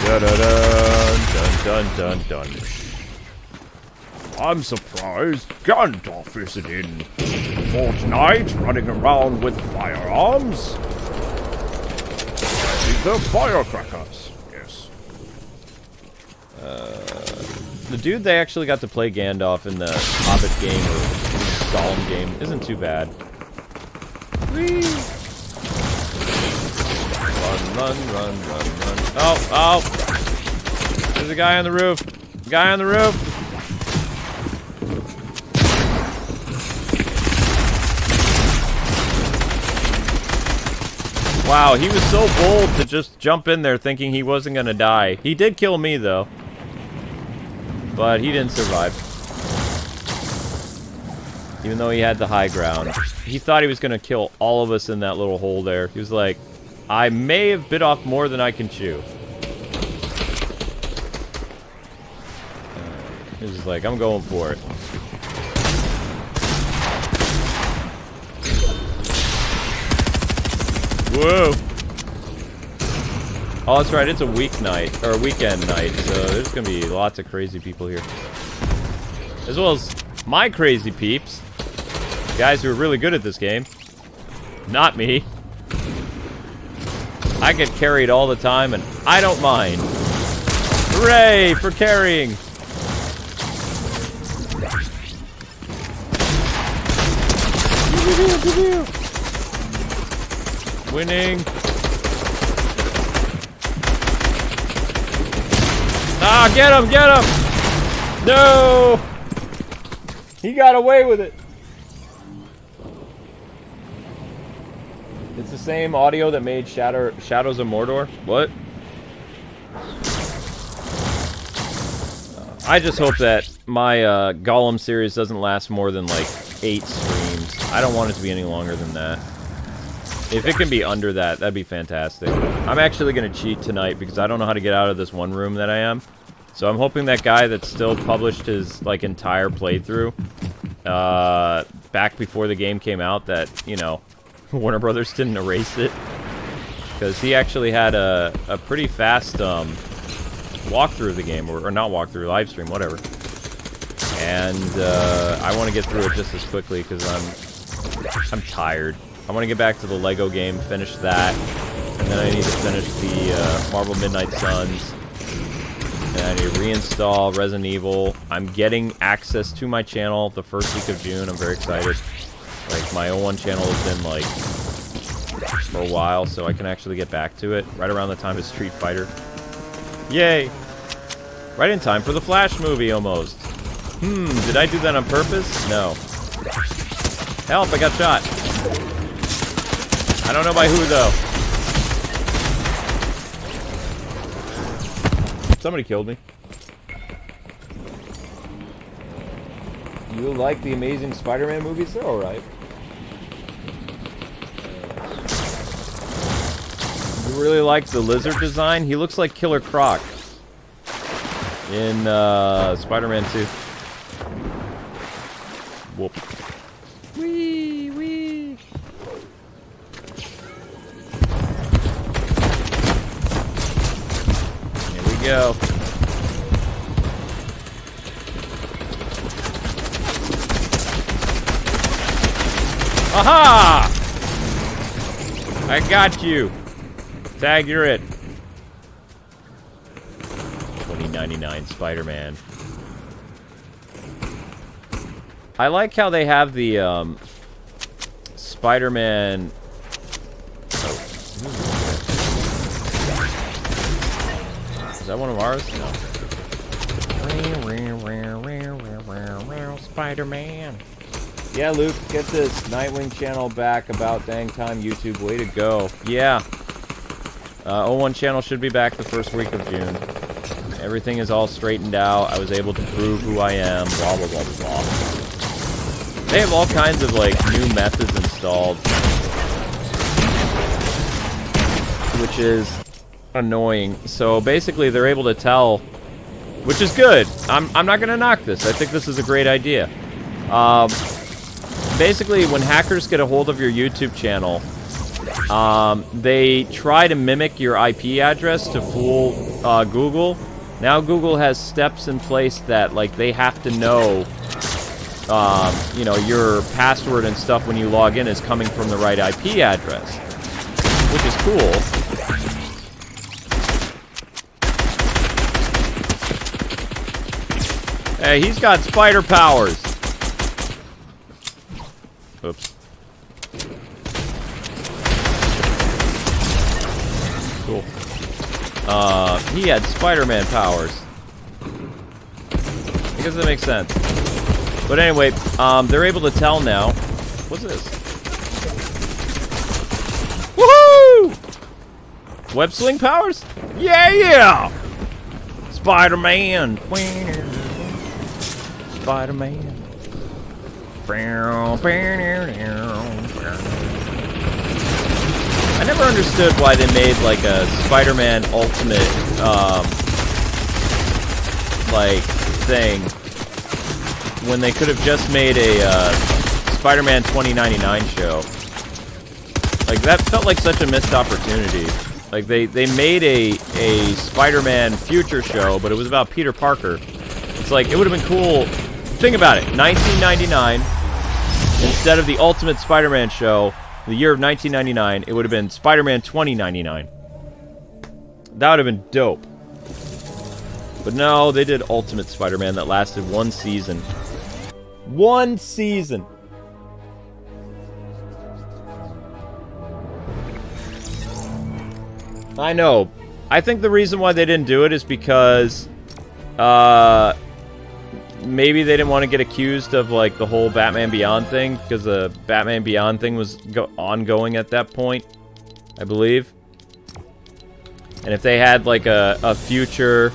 Dun-dun-dun, dun-dun-dun. I'm surprised Gandalf isn't in Fortnite running around with firearms. These are firecrackers. Yes. The dude they actually got to play Gandalf in the Hobbit game or Gollum game isn't too bad. Whee! Run, run, run, run, run. Oh, oh! There's a guy on the roof. Guy on the roof. Wow, he was so bold to just jump in there thinking he wasn't gonna die. He did kill me, though. But he didn't survive. Even though he had the high ground. He thought he was gonna kill all of us in that little hole there. He was like, I may have bit off more than I can chew. He was just like, I'm going for it. Whoa! Oh, that's right, it's a weeknight, or a weekend night, so there's gonna be lots of crazy people here. As well as my crazy peeps. Guys who are really good at this game. Not me. I get carried all the time, and I don't mind. Hooray for carrying! Winning! Ah, get him! Get him! No! He got away with it! It's the same audio that made Shadows of Mordor? What? I just hope that my Gollum series doesn't last more than like 8 streams. I don't want it to be any longer than that. If it can be under that, that'd be fantastic. I'm actually going to cheat tonight because I don't know how to get out of this one room that I am. So I'm hoping that guy that still published his like entire playthrough back before the game came out, that, you know, Warner Brothers didn't erase it. Because he actually had a pretty fast walkthrough of the game, or not walkthrough, live stream, whatever. And I want to get through it just as quickly because I'm tired. I want to get back to the Lego game, finish that, and then I need to finish the Marvel Midnight Suns. And I need to reinstall Resident Evil. I'm getting access to my channel the first week of June. I'm very excited. Like, my O1 channel has been, like, for a while, so I can actually get back to it right around the time of Street Fighter. Yay! Right in time for the Flash movie, almost. Did I do that on purpose? No. Help, I got shot. I don't know by who, though. Somebody killed me. You like the Amazing Spider-Man movies? They're alright. You really like the lizard design? He looks like Killer Croc in Spider-Man 2. Whoop. Wee, wee. Here we go. Aha! I got you. Tag, you're it. 2099 Spider-Man. I like how they have the Spider-Man. Oh. Is that one of ours? No. Spider-Man. Yeah, Luke, get this Nightwing channel back about dang time, YouTube. Way to go. Yeah. O1 channel should be back the first week of June. Everything is all straightened out. I was able to prove who I am. Blah, blah, blah, blah. They have all kinds of, like, new methods installed. Which is annoying. So, basically, they're able to tell... Which is good. I'm not going to knock this. I think this is a great idea. Basically, when hackers get a hold of your YouTube channel, they try to mimic your IP address to fool Google. Now Google has steps in place that, like, they have to know, you know, your password and stuff when you log in is coming from the right IP address, which is cool. Hey, he's got spider powers. Oops. Cool. He had Spider-Man powers. I guess that makes sense. But anyway, they're able to tell now. What's this? Woohoo! Web sling powers? Yeah! Spider-Man! Spider-Man. I never understood why they made like a Spider-Man Ultimate like thing when they could have just made a Spider-Man 2099 show. Like that felt like such a missed opportunity. Like they made a Spider-Man future show, but it was about Peter Parker. It's like it would have been cool. Think about it, 1999 instead of the Ultimate Spider-Man show. The year of 1999, it would have been Spider-Man 2099. That would have been dope. But no, they did Ultimate Spider-Man that lasted one season. One season! I know. I think the reason why they didn't do it is because... maybe they didn't want to get accused of, like, the whole Batman Beyond thing, because the Batman Beyond thing was ongoing at that point, I believe. And if they had, like, a future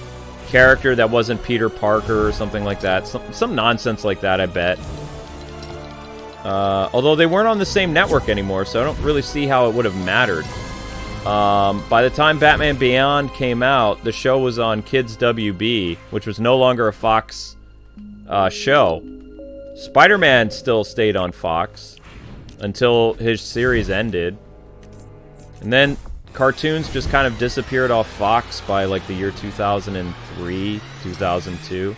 character that wasn't Peter Parker or something like that, some nonsense like that, I bet. Although they weren't on the same network anymore, so I don't really see how it would have mattered. By the time Batman Beyond came out, the show was on Kids WB, which was no longer a Fox show. Spider-Man still stayed on Fox until his series ended. And then cartoons just kind of disappeared off Fox by like the year 2003, 2002.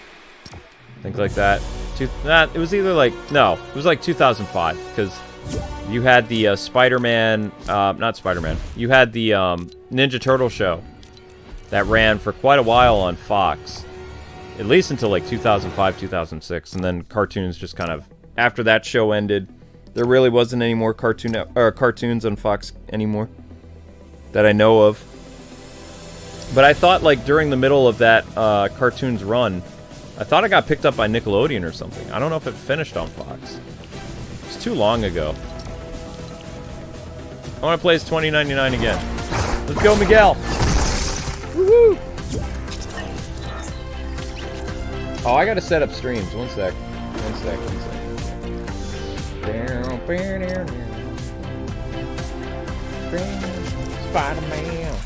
Things like that. It was either like... No, it was like 2005, because you had the Spider-Man... not Spider-Man. You had the Ninja Turtle show that ran for quite a while on Fox. At least until like 2005, 2006, and then cartoons just kind of... After that show ended, there really wasn't any more cartoons on Fox anymore that I know of. But I thought, like, during the middle of that cartoons run, I thought it got picked up by Nickelodeon or something. I don't know if it finished on Fox. It's too long ago. I want to play as 2099 again. Let's go, Miguel! Woohoo! Oh, I gotta set up streams. One sec. Spider-Man.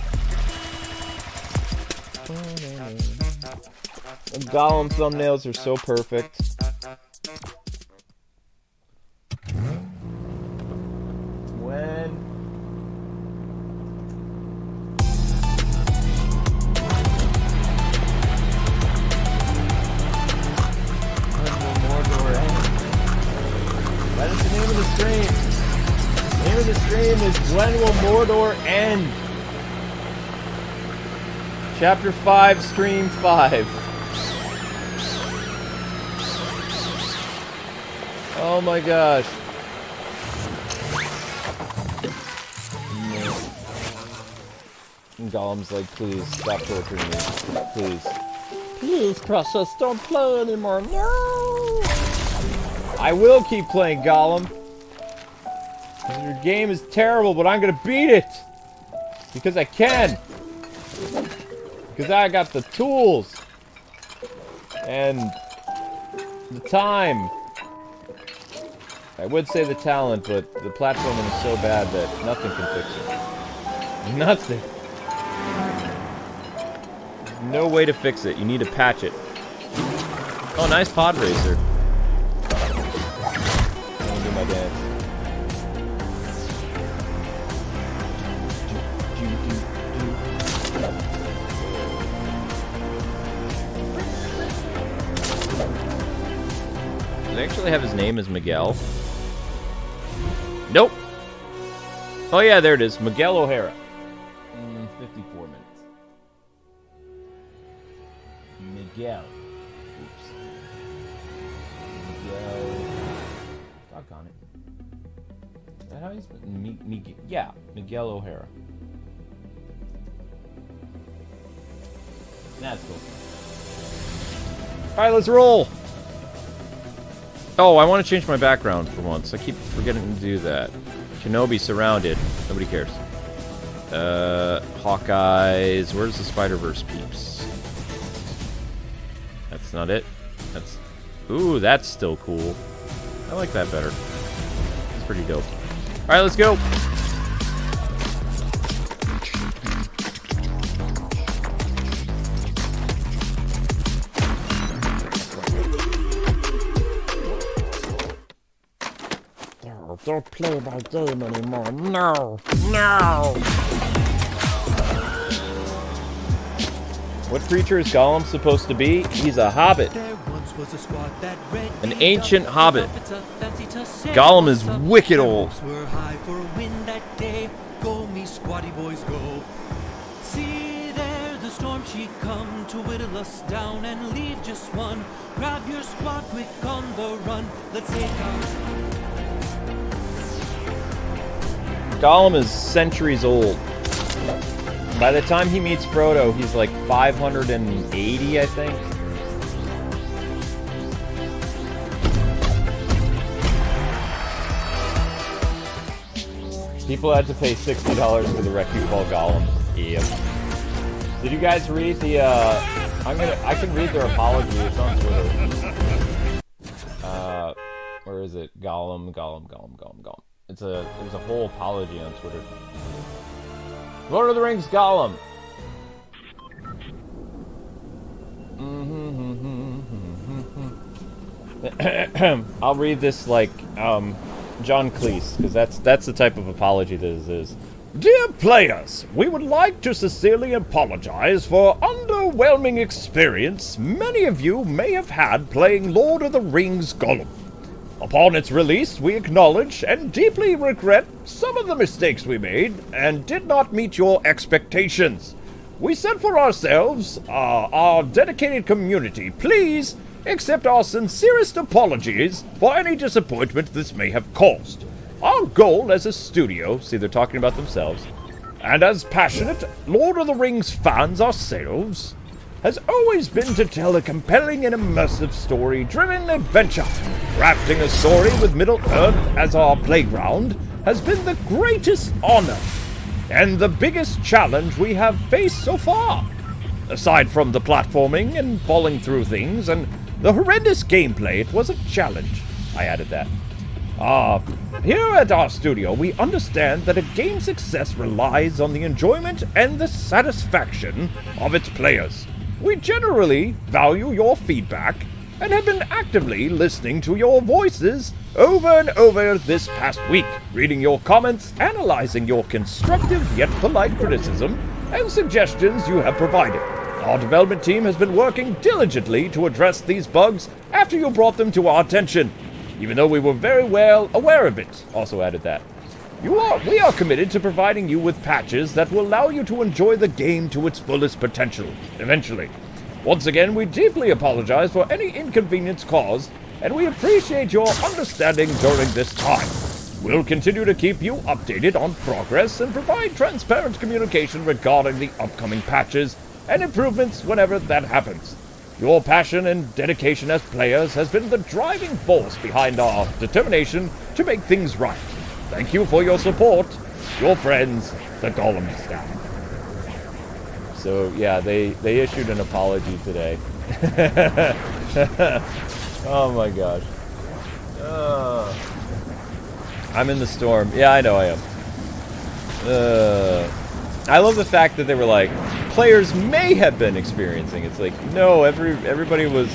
The Gollum thumbnails are so perfect. When... That is the name of the stream. The name of the stream is When Will Mordor End? Chapter 5, Stream 5. Oh my gosh. And Gollum's like, please, stop torturing me. Please. Please, precious, don't play anymore. No! I will keep playing Gollum. Your game is terrible, but I'm gonna beat it! Because I can! Because I got the tools! And... the time. I would say the talent, but the platforming is so bad that nothing can fix it. Nothing. No way to fix it. You need to patch it. Oh, nice pod racer. I'm gonna do my dance. Does it actually have his name as Miguel? Nope. Oh yeah, there it is. Miguel O'Hara. 54 minutes. Miguel. Oops. on it. Is that how he's... yeah, Miguel O'Hara. That's cool. Alright, let's roll! Oh, I want to change my background for once. I keep forgetting to do that. Kenobi surrounded. Nobody cares. Hawkeyes. Where's the Spiderverse peeps? That's not it. That's... Ooh, that's still cool. I like that better. It's pretty dope. Alright, let's go! Don't play my game anymore. No! No! What creature is Gollum supposed to be? He's a hobbit. An ancient hobbit. Gollum is wicked old. See there the storm she come to whittle us down and leave just one. Grab your squad quick on the run. Let's take out. Gollum is centuries old. By the time he meets Frodo, he's like 580, I think. People had to pay $60 for the wreck you call Gollum. Yep. Did you guys read the, I can read their apology. It's on Twitter. Where is it? Gollum. There's a whole apology on Twitter. Lord of the Rings Gollum. I'll read this like John Cleese, because that's the type of apology this is. Dear players, we would like to sincerely apologize for underwhelming experience many of you may have had playing Lord of the Rings Gollum. Upon its release, we acknowledge and deeply regret some of the mistakes we made and did not meet your expectations. We set for ourselves, our dedicated community, please accept our sincerest apologies for any disappointment this may have caused. Our goal as a studio, see they're talking about themselves, and as passionate Lord of the Rings fans ourselves, has always been to tell a compelling and immersive story-driven adventure. Crafting a story with Middle-earth as our playground has been the greatest honor and the biggest challenge we have faced so far. Aside from the platforming and falling through things and the horrendous gameplay, it was a challenge. I added that. Here at our studio, we understand that a game's success relies on the enjoyment and the satisfaction of its players. We generally value your feedback and have been actively listening to your voices over and over this past week, reading your comments, analyzing your constructive yet polite criticism and suggestions you have provided. Our development team has been working diligently to address these bugs after you brought them to our attention, even though we were very well aware of it. Also added that. We are committed to providing you with patches that will allow you to enjoy the game to its fullest potential, eventually. Once again, we deeply apologize for any inconvenience caused, and we appreciate your understanding during this time. We'll continue to keep you updated on progress and provide transparent communication regarding the upcoming patches and improvements whenever that happens. Your passion and dedication as players has been the driving force behind our determination to make things right. Thank you for your support. Your friends, the Gollum staff. So, yeah, they issued an apology today. Oh my gosh. I'm in the storm. Yeah, I know I am. I love the fact that they were like, players may have been experiencing. It's like, no, everybody was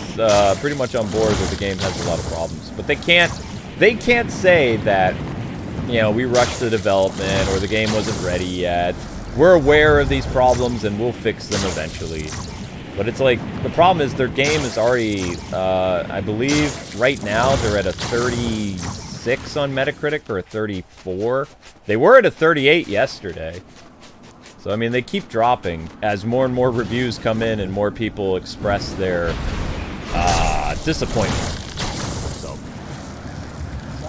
pretty much on board that the game has a lot of problems. But they can't say that, you know, we rushed the development or the game wasn't ready yet. We're aware of these problems and we'll fix them eventually. But it's like, the problem is their game is already, I believe, right now they're at a 36 on Metacritic or a 34. They were at a 38 yesterday. So, I mean, they keep dropping as more and more reviews come in and more people express their disappointment. So,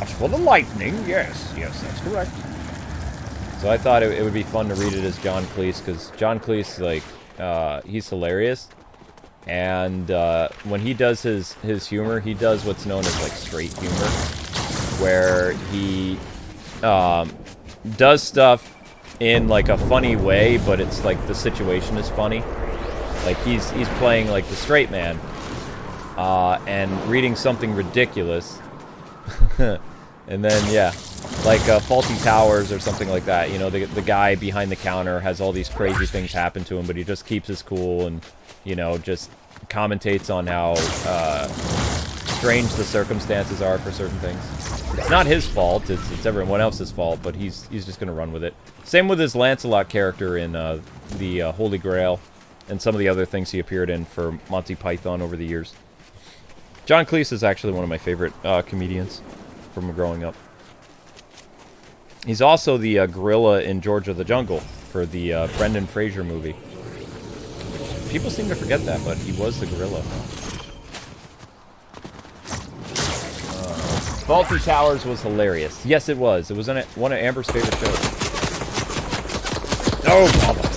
Watch for the lightning. Yes, that's correct. So I thought it would be fun to read it as John Cleese, because John Cleese, like, he's hilarious. And when he does his humor, he does what's known as, like, straight humor, where he does stuff in, like, a funny way, but it's, like, the situation is funny. Like, he's playing, like, the straight man, and reading something ridiculous. And then, yeah, like Faulty Towers or something like that. You know, the guy behind the counter has all these crazy things happen to him, but he just keeps his cool and, you know, just commentates on how strange the circumstances are for certain things. It's not his fault, it's everyone else's fault, but he's just going to run with it. Same with his Lancelot character in the Holy Grail and some of the other things he appeared in for Monty Python over the years. John Cleese is actually one of my favorite comedians from growing up. He's also the gorilla in George of the Jungle for the Brendan Fraser movie. People seem to forget that, but he was the gorilla. Faulty Towers was hilarious. Yes, it was. It was one of Amber's favorite shows. No problem.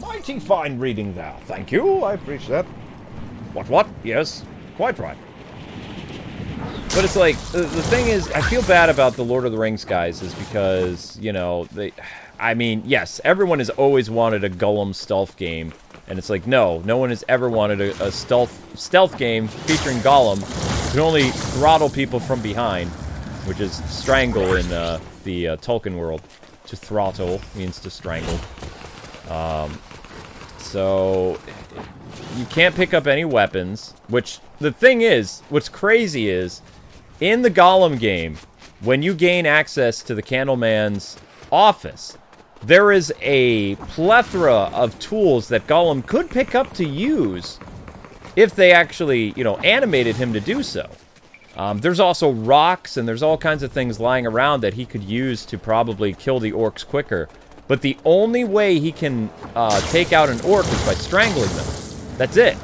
Mighty fine reading there. Thank you. I appreciate that. What? Yes, quite right. But it's like, the thing is, I feel bad about the Lord of the Rings guys is because, you know, I mean, yes, everyone has always wanted a Gollum stealth game. And it's like, no one has ever wanted a stealth game featuring Gollum who can only throttle people from behind, which is strangle in the Tolkien world. To throttle means to strangle. So you can't pick up any weapons, which the thing is, what's crazy is, in the Gollum game, when you gain access to the Candleman's office, there is a plethora of tools that Gollum could pick up to use if they actually, you know, animated him to do so. There's also rocks and there's all kinds of things lying around that he could use to probably kill the orcs quicker. But the only way he can take out an orc is by strangling them. That's it.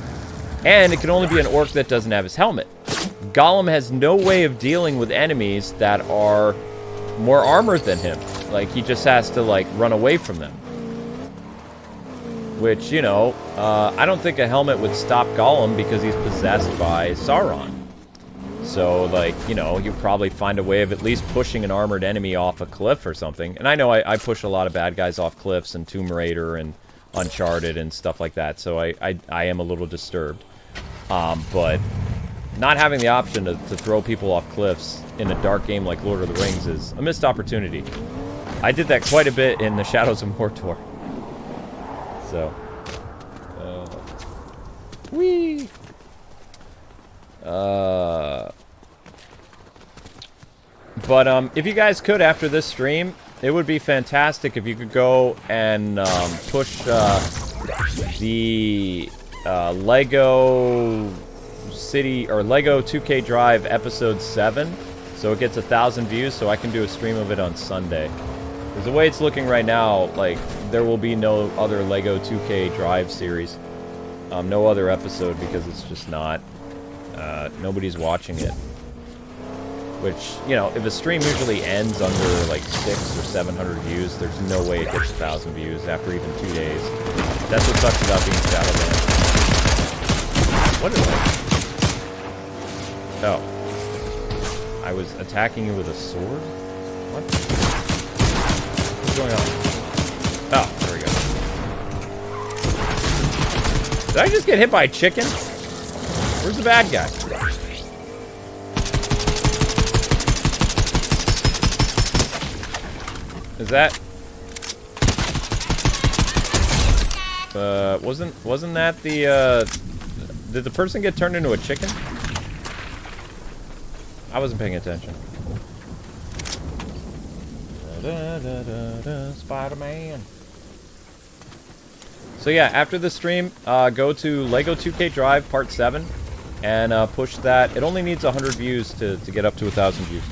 And it can only be an orc that doesn't have his helmet. Gollum has no way of dealing with enemies that are more armored than him. Like, he just has to, like, run away from them. Which, you know, I don't think a helmet would stop Gollum because he's possessed by Sauron. So, like, you know, you'd probably find a way of at least pushing an armored enemy off a cliff or something. And I know I push a lot of bad guys off cliffs in Tomb Raider and Uncharted and stuff like that, so I am a little disturbed. But not having the option to throw people off cliffs in a dark game like Lord of the Rings is a missed opportunity. I did that quite a bit in the Shadows of Mordor. So, whee! But if you guys could, after this stream, it would be fantastic if you could go and push the Lego City or Lego 2K Drive Episode 7, so it gets 1,000 views, so I can do a stream of it on Sunday. Because the way it's looking right now, like, there will be no other Lego 2K Drive series, no other episode, because it's just not. Nobody's watching it. Which, you know, if a stream usually ends under, like, 600 or 700 views, there's no way it gets 1,000 views after even 2 days. That's what sucks about being Shadowman. What is that? Oh. I was attacking you with a sword? What? What's going on? Oh, there we go. Did I just get hit by a chicken? Where's the bad guy? Is that... wasn't that the, did the person get turned into a chicken? I wasn't paying attention. Spider-Man. So yeah, after the stream, go to Lego 2K Drive Part 7 and push that. It only needs 100 views to get up to 1,000 views.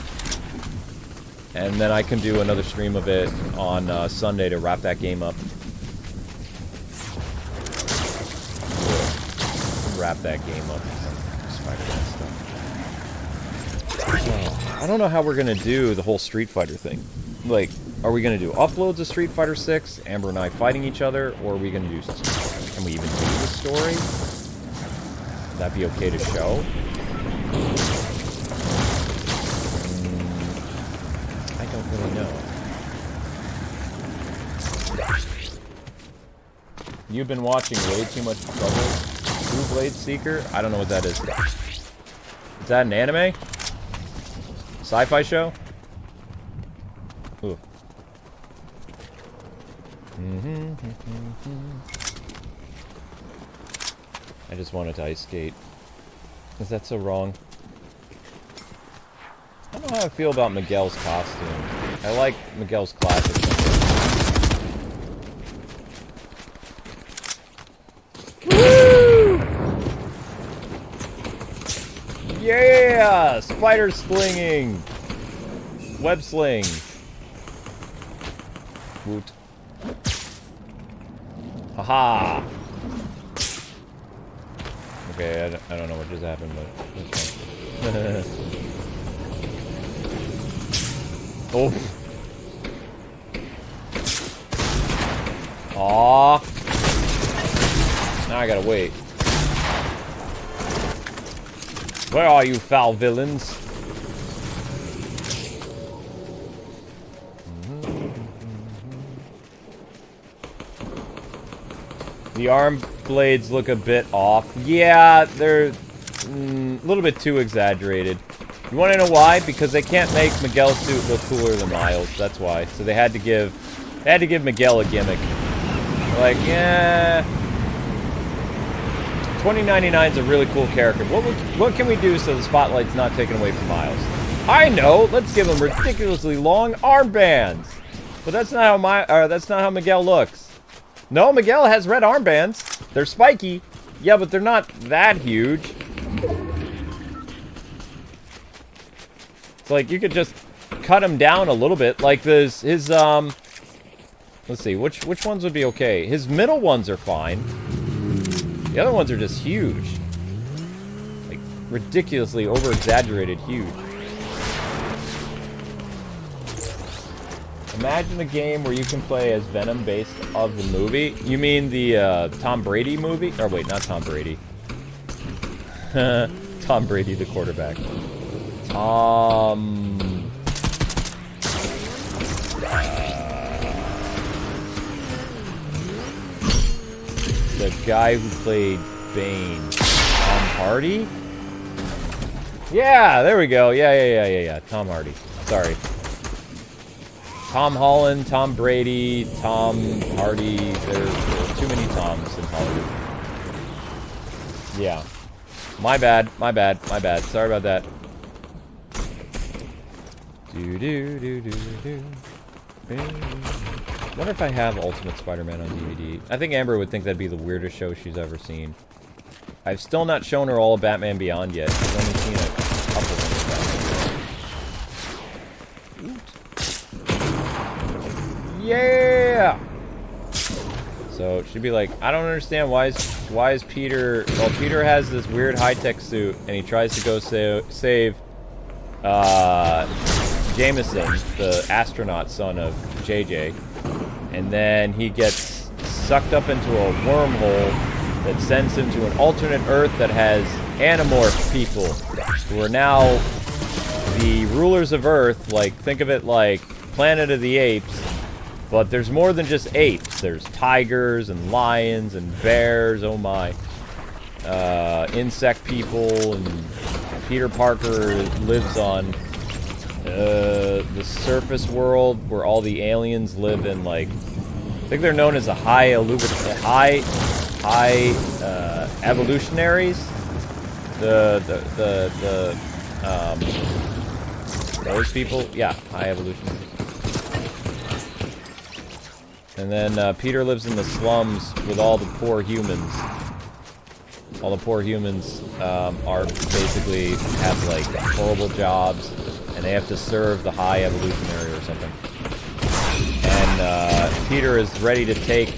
And then I can do another stream of it on Sunday to wrap that game up. wrap that game up with some Spider-Man stuff. Oh, I don't know how we're gonna do the whole Street Fighter thing. Like, are we gonna do uploads of Street Fighter 6, Amber and I fighting each other, or are we gonna do... Can we even do the story? Would that be okay to show? I don't really know. You've been watching way too much Trouble. Blue Blade Seeker? I don't know what that is. Is that an anime? Sci-fi show? Ooh. I just wanted to ice skate. Is that so wrong? I don't know how I feel about Miguel's costume. I like Miguel's classic. Woo! Yeah! Spider slinging! Web sling. Woot. Haha! Okay, I don't know what just happened, but it's fine. Oh. Aww. Now I gotta wait. Where are you, foul villains? The arm blades look a bit off. Yeah, they're a little bit too exaggerated. You want to know why? Because they can't make Miguel's suit look cooler than Miles. That's why. So they had to give Miguel a gimmick. They're like, yeah, 2099 is a really cool character. What can we do so the spotlight's not taken away from Miles? I know. Let's give him ridiculously long armbands. But that's not how Miguel looks. No, Miguel has red armbands. They're spiky. Yeah, but they're not that huge. It's like you could just cut him down a little bit. Like his let's see, which ones would be okay? His middle ones are fine. The other ones are just huge. Like ridiculously over-exaggerated huge. Imagine a game where you can play as Venom based of the movie. You mean the Tom Brady movie? Or wait, not Tom Brady. Tom Brady, the quarterback. The guy who played Bane. Tom Hardy? Yeah, there we go. Yeah. Tom Hardy. Sorry. Tom Holland, Tom Brady, Tom Hardy. There's too many Toms in Hollywood. Yeah. My bad. Sorry about that. Wonder if I have Ultimate Spider-Man on DVD. I think Amber would think that'd be the weirdest show she's ever seen. I've still not shown her all of Batman Beyond yet. She's only seen a couple of them. Yeah! So she'd be like, I don't understand why is Peter... Well, Peter has this weird high-tech suit, and he tries to go save Jameson, the astronaut son of JJ, and then he gets sucked up into a wormhole that sends him to an alternate Earth that has Animorph people, who are now the rulers of Earth. Like, think of it like Planet of the Apes, but there's more than just apes. There's tigers and lions and bears, oh my. Insect people, and Peter Parker lives on the surface world where all the aliens live in, like, I think they're known as the high evolutionaries. Those people, yeah, high evolutionaries. And then Peter lives in the slums with all the poor humans. All the poor humans are basically have like horrible jobs, and they have to serve the high evolutionary or something. And Peter is ready to take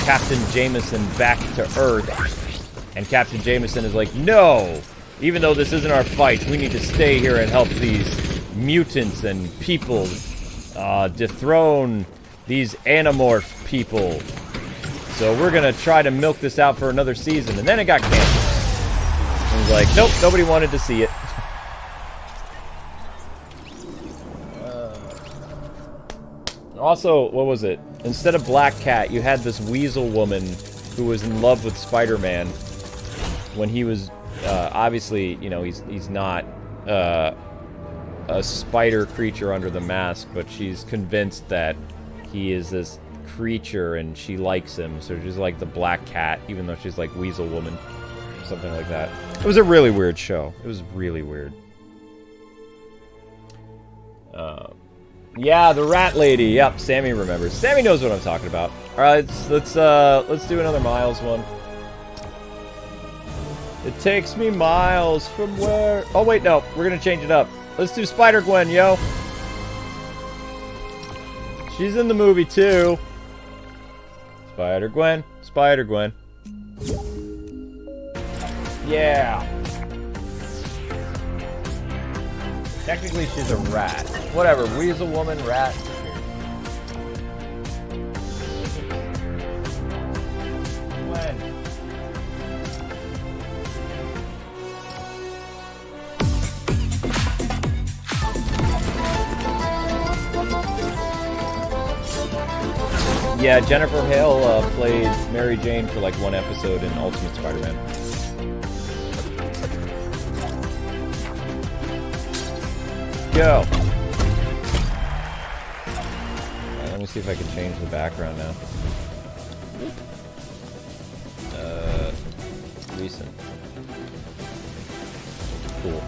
Captain Jameson back to Earth. And Captain Jameson is like, no! Even though this isn't our fight, we need to stay here and help these mutants and people dethrone these Animorph people. So we're gonna try to milk this out for another season. And then it got canceled. And he's like, nope, nobody wanted to see it. Also, what was it? Instead of Black Cat, you had this weasel woman who was in love with Spider-Man when he was, obviously, you know, he's not a spider creature under the mask, but she's convinced that he is this creature and she likes him, so she's like the Black Cat, even though she's like Weasel Woman, or something like that. It was a really weird show. It was really weird. Yeah, the rat lady. Yep, Sammy remembers. Sammy knows what I'm talking about. All right, let's do another Miles one. It takes me miles from where... Oh, wait, no. We're going to change it up. Let's do Spider-Gwen, yo. She's in the movie, too. Spider-Gwen. Spider-Gwen. Yeah. Technically, she's a rat. Whatever. Weasel woman, rat. Gwen. Yeah, Jennifer Hale played Mary Jane for like one episode in Ultimate Spider-Man. Go! Let me see if I can change the background now. Recent. Cool.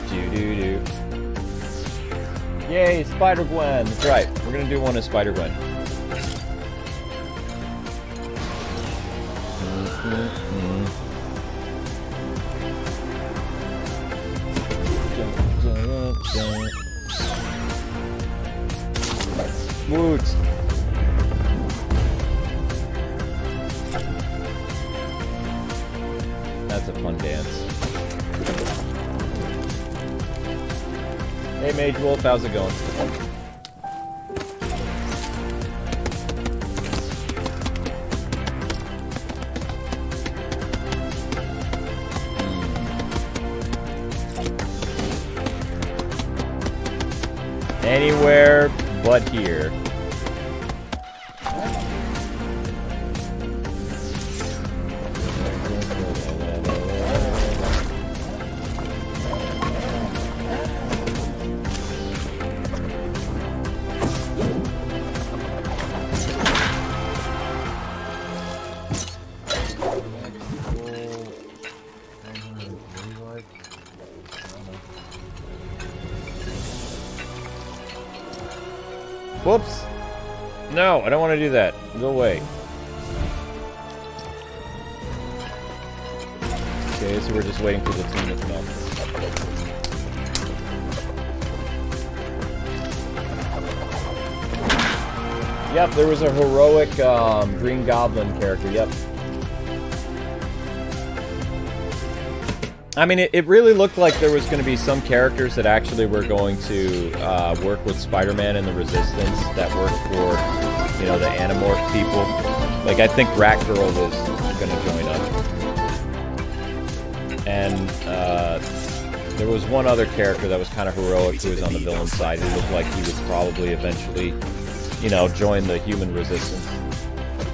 Do-do-do. Yay, Spider-Gwen! That's right, we're gonna do one as Spider-Gwen. Woot! That's a fun dance. Hey Mage Wolf, how's it going? Anywhere but here. Whoops. No, I don't want to do that. Go away. Okay, so we're just waiting for the team to come. Yep, there was a heroic Green Goblin character, yep. I mean, it really looked like there was going to be some characters that actually were going to work with Spider-Man and the Resistance that worked for, you know, the Animorph people. Like, I think Rat Girl was going to join up. And there was one other character that was kind of heroic who was on the villain side who looked like he would probably eventually, you know, join the human Resistance.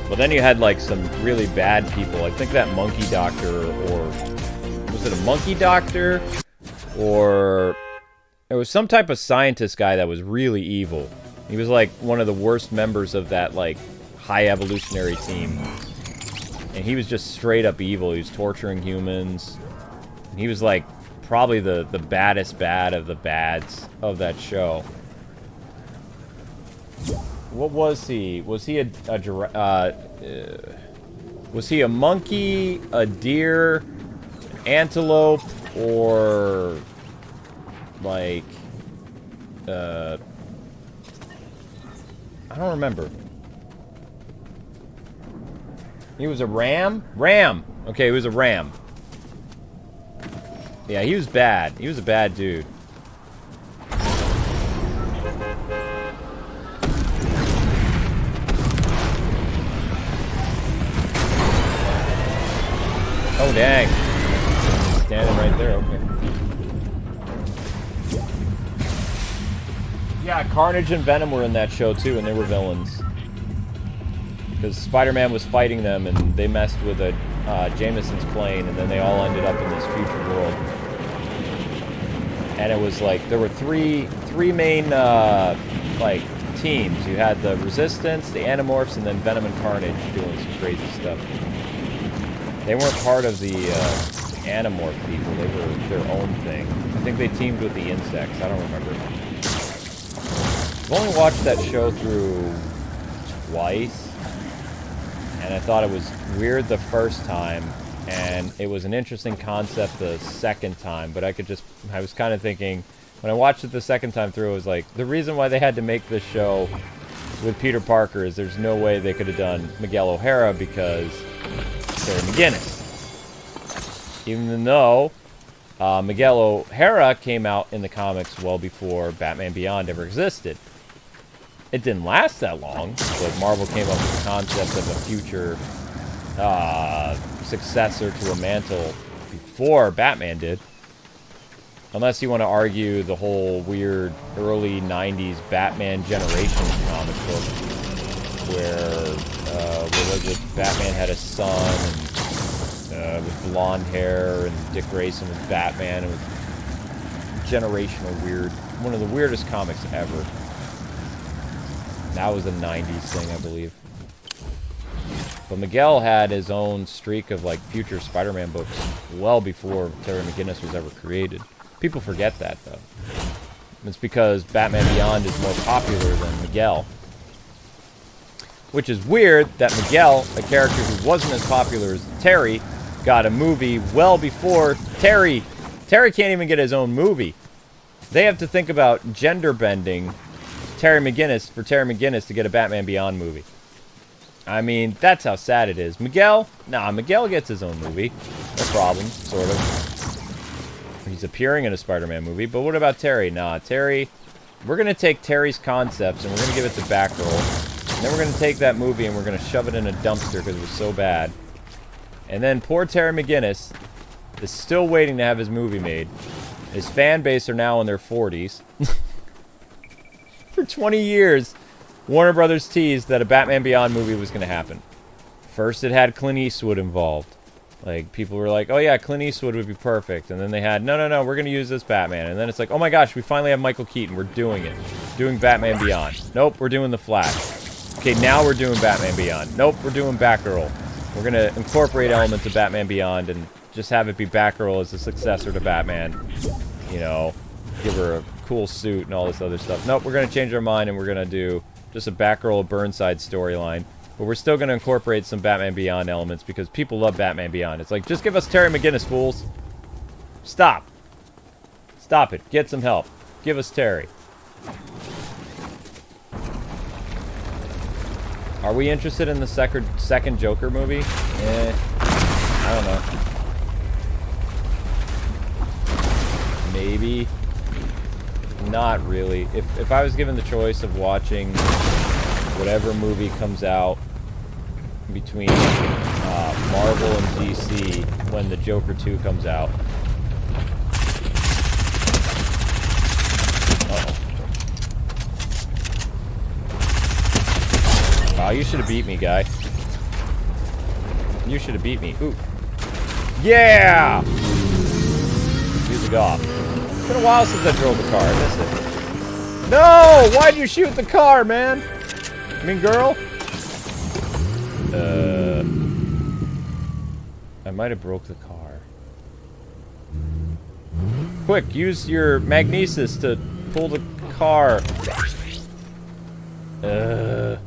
But then you had, like, some really bad people. I think that Monkey Doctor, or... was it a monkey doctor? Or it was some type of scientist guy that was really evil. He was like one of the worst members of that like high evolutionary team. And he was just straight up evil. He was torturing humans. And he was like probably the baddest bad of the bads of that show. What was he? Was he was he a monkey, a deer, antelope, or like I don't remember. He was a ram? Ram! Okay, he was a ram. Yeah, he was bad. He was a bad dude. Oh, dang. Standing right there, okay. Yeah, Carnage and Venom were in that show too, and they were villains. Because Spider-Man was fighting them, and they messed with a Jameson's plane, and then they all ended up in this future world. And it was like, there were three main, like, teams. You had the Resistance, the Animorphs, and then Venom and Carnage doing some crazy stuff. They weren't part of the Animorph people. They were their own thing. I think they teamed with the Insects. I don't remember. I've only watched that show through twice, and I thought it was weird the first time, and it was an interesting concept the second time, but I was kind of thinking, when I watched it the second time through, it was like, the reason why they had to make this show with Peter Parker is there's no way they could have done Miguel O'Hara because Terry McGinnis. Even though Miguel O'Hara came out in the comics well before Batman Beyond ever existed. It didn't last that long, but Marvel came up with the concept of a future successor to a mantle before Batman did. Unless you want to argue the whole weird early 90s Batman Generations comic book where, what was it, Batman had a son and with blonde hair, and Dick Grayson was Batman. It was generational weird. One of the weirdest comics ever. That was a 90s thing, I believe. But Miguel had his own streak of, like, future Spider-Man books well before Terry McGinnis was ever created. People forget that, though. It's because Batman Beyond is more popular than Miguel. Which is weird that Miguel, a character who wasn't as popular as Terry, got a movie well before Terry. Terry can't even get his own movie. They have to think about gender bending Terry McGinnis for Terry McGinnis to get a Batman Beyond movie. I mean, that's how sad it is. Miguel? Nah, Miguel gets his own movie. No problem, sort of. He's appearing in a Spider-Man movie, but what about Terry? Nah, Terry... We're going to take Terry's concepts and we're going to give it to Batgirl. And then we're going to take that movie and we're going to shove it in a dumpster because it was so bad. And then poor Terry McGinnis is still waiting to have his movie made. His fan base are now in their 40s. For 20 years, Warner Brothers teased that a Batman Beyond movie was going to happen. First, it had Clint Eastwood involved. Like, people were like, oh yeah, Clint Eastwood would be perfect. And then they had, no, we're going to use this Batman. And then it's like, oh my gosh, we finally have Michael Keaton. We're doing it. Doing Batman Beyond. Nope, we're doing The Flash. Okay, now we're doing Batman Beyond. Nope, we're doing Batgirl. We're going to incorporate elements of Batman Beyond and just have it be Batgirl as the successor to Batman. You know, give her a cool suit and all this other stuff. Nope, we're going to change our mind and we're going to do just a Batgirl Burnside storyline. But we're still going to incorporate some Batman Beyond elements because people love Batman Beyond. It's like, just give us Terry McGinnis, fools. Stop. Stop it. Get some help. Give us Terry. Are we interested in the second Joker movie? I don't know. Maybe. Not really. If I was given the choice of watching whatever movie comes out between Marvel and DC when the Joker 2 comes out. Uh-oh. Wow, you should have beat me, guy. You should have beat me. Ooh. Yeah! Music off. It's been a while since I drove the car. I miss it. No! Why'd you shoot the car, man? I mean, girl? I might have broke the car. Quick, use your magnesis to pull the car. Can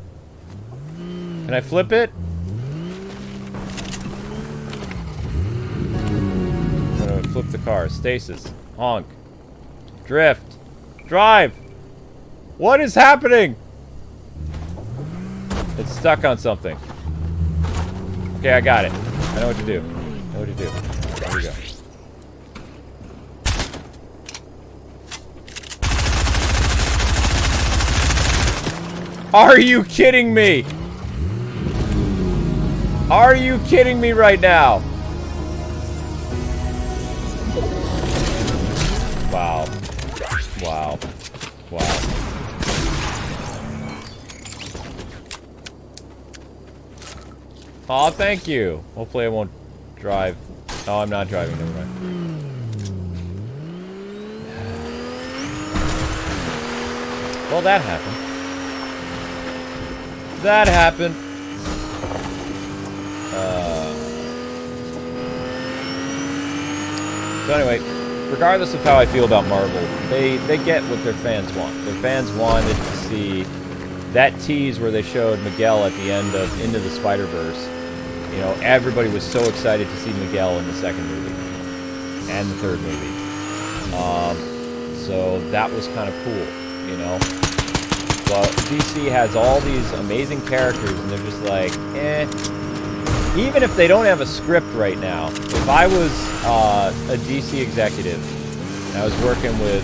I flip it? I'm gonna flip the car. Stasis. Honk. Drift. Drive! What is happening? It's stuck on something. Okay, I got it. I know what to do. I know what to do. There we go. Are you kidding me? Are you kidding me right now? Wow. Wow. Wow. Aw, thank you. Hopefully I won't drive. Oh, I'm not driving. Never mind. Well, that happened. That happened. So anyway, regardless of how I feel about Marvel, they get what their fans want. Their fans wanted to see that tease where they showed Miguel at the end of Into the Spiderverse. You know, everybody was so excited to see Miguel in the second movie and the third movie. So that was kind of cool, you know. But DC has all these amazing characters, and they're just like, eh. Even if they don't have a script right now, if I was a DC executive and I was working with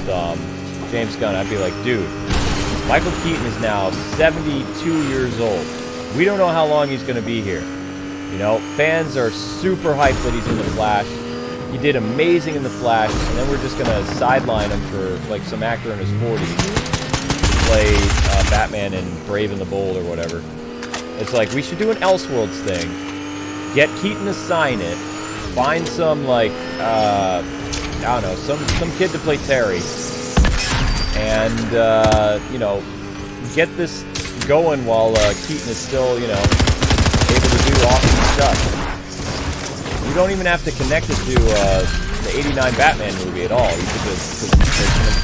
James Gunn, I'd be like, dude, Michael Keaton is now 72 years old. We don't know how long he's going to be here. You know, fans are super hyped that he's in The Flash. He did amazing in The Flash, and then we're just going to sideline him for, like, some actor in his 40s to play Batman in Brave and the Bold or whatever. It's like, we should do an Elseworlds thing. Get Keaton to sign it. Find some, like, I don't know, some kid to play Terry. And, you know, get this going while Keaton is still, you know, able to do awesome stuff. You don't even have to connect it to the 89 Batman movie at all. You could just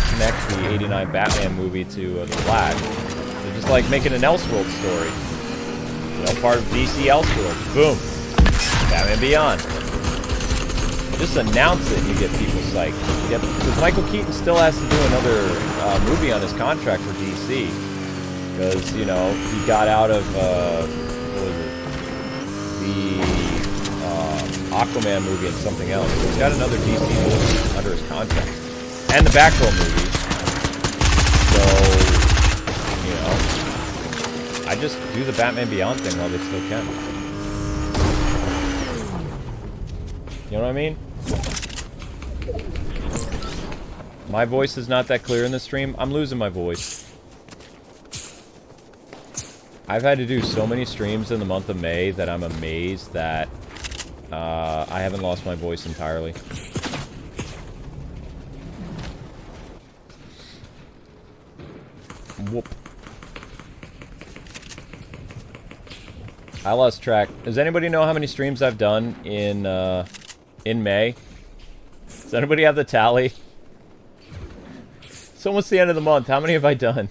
connect the 89 Batman movie to The Flash. So just like making an Elseworlds story. You know, part of DC Elseworlds. Boom. Batman Beyond. Just announce it and you get people psyched. Because Michael Keaton still has to do another movie on his contract for DC. Because, you know, he got out of, what was it? The Aquaman movie and something else. He's got another DC movie under his contract. And the Batgirl movie. So, you know, I just do the Batman Beyond thing while they still can. You know what I mean? My voice is not that clear in the stream. I'm losing my voice. I've had to do so many streams in the month of May that I'm amazed that I haven't lost my voice entirely. Whoop. I lost track. Does anybody know how many streams I've done in May? Does anybody have the tally? It's almost the end of the month. How many have I done?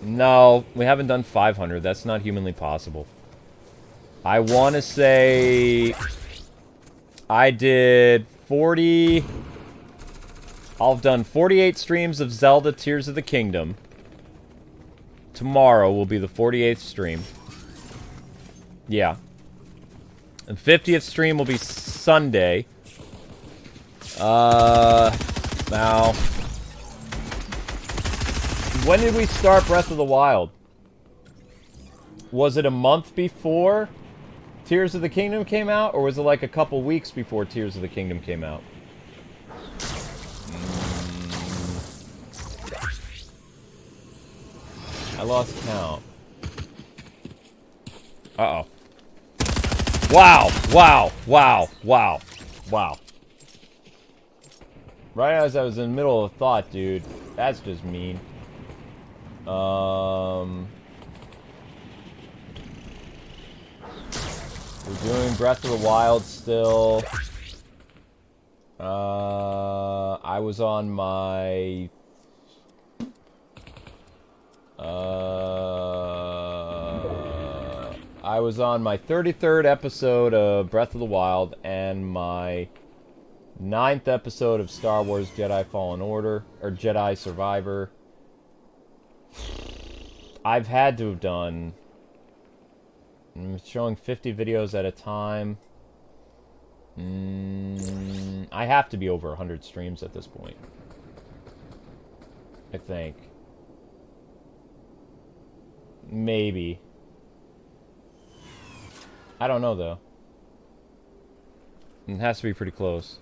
No, we haven't done 500. That's not humanly possible. I want to say I did 40... I've done 48 streams of Zelda Tears of the Kingdom. Tomorrow will be the 48th stream. Yeah. And 50th stream will be Sunday. Now... When did we start Breath of the Wild? Was it a month before Tears of the Kingdom came out? Or was it like a couple weeks before Tears of the Kingdom came out? I lost count. Uh-oh. Wow! Wow! Wow! Wow! Wow. Right as I was in the middle of a thought, dude. That's just mean. We're doing Breath of the Wild still. I was on my... I was on my 33rd episode of Breath of the Wild and my 9th episode of Star Wars Jedi Fallen Order, or Jedi Survivor. I've had to have done... I'm showing 50 videos at a time. I have to be over 100 streams at this point. I think. Maybe. I don't know, though. It has to be pretty close.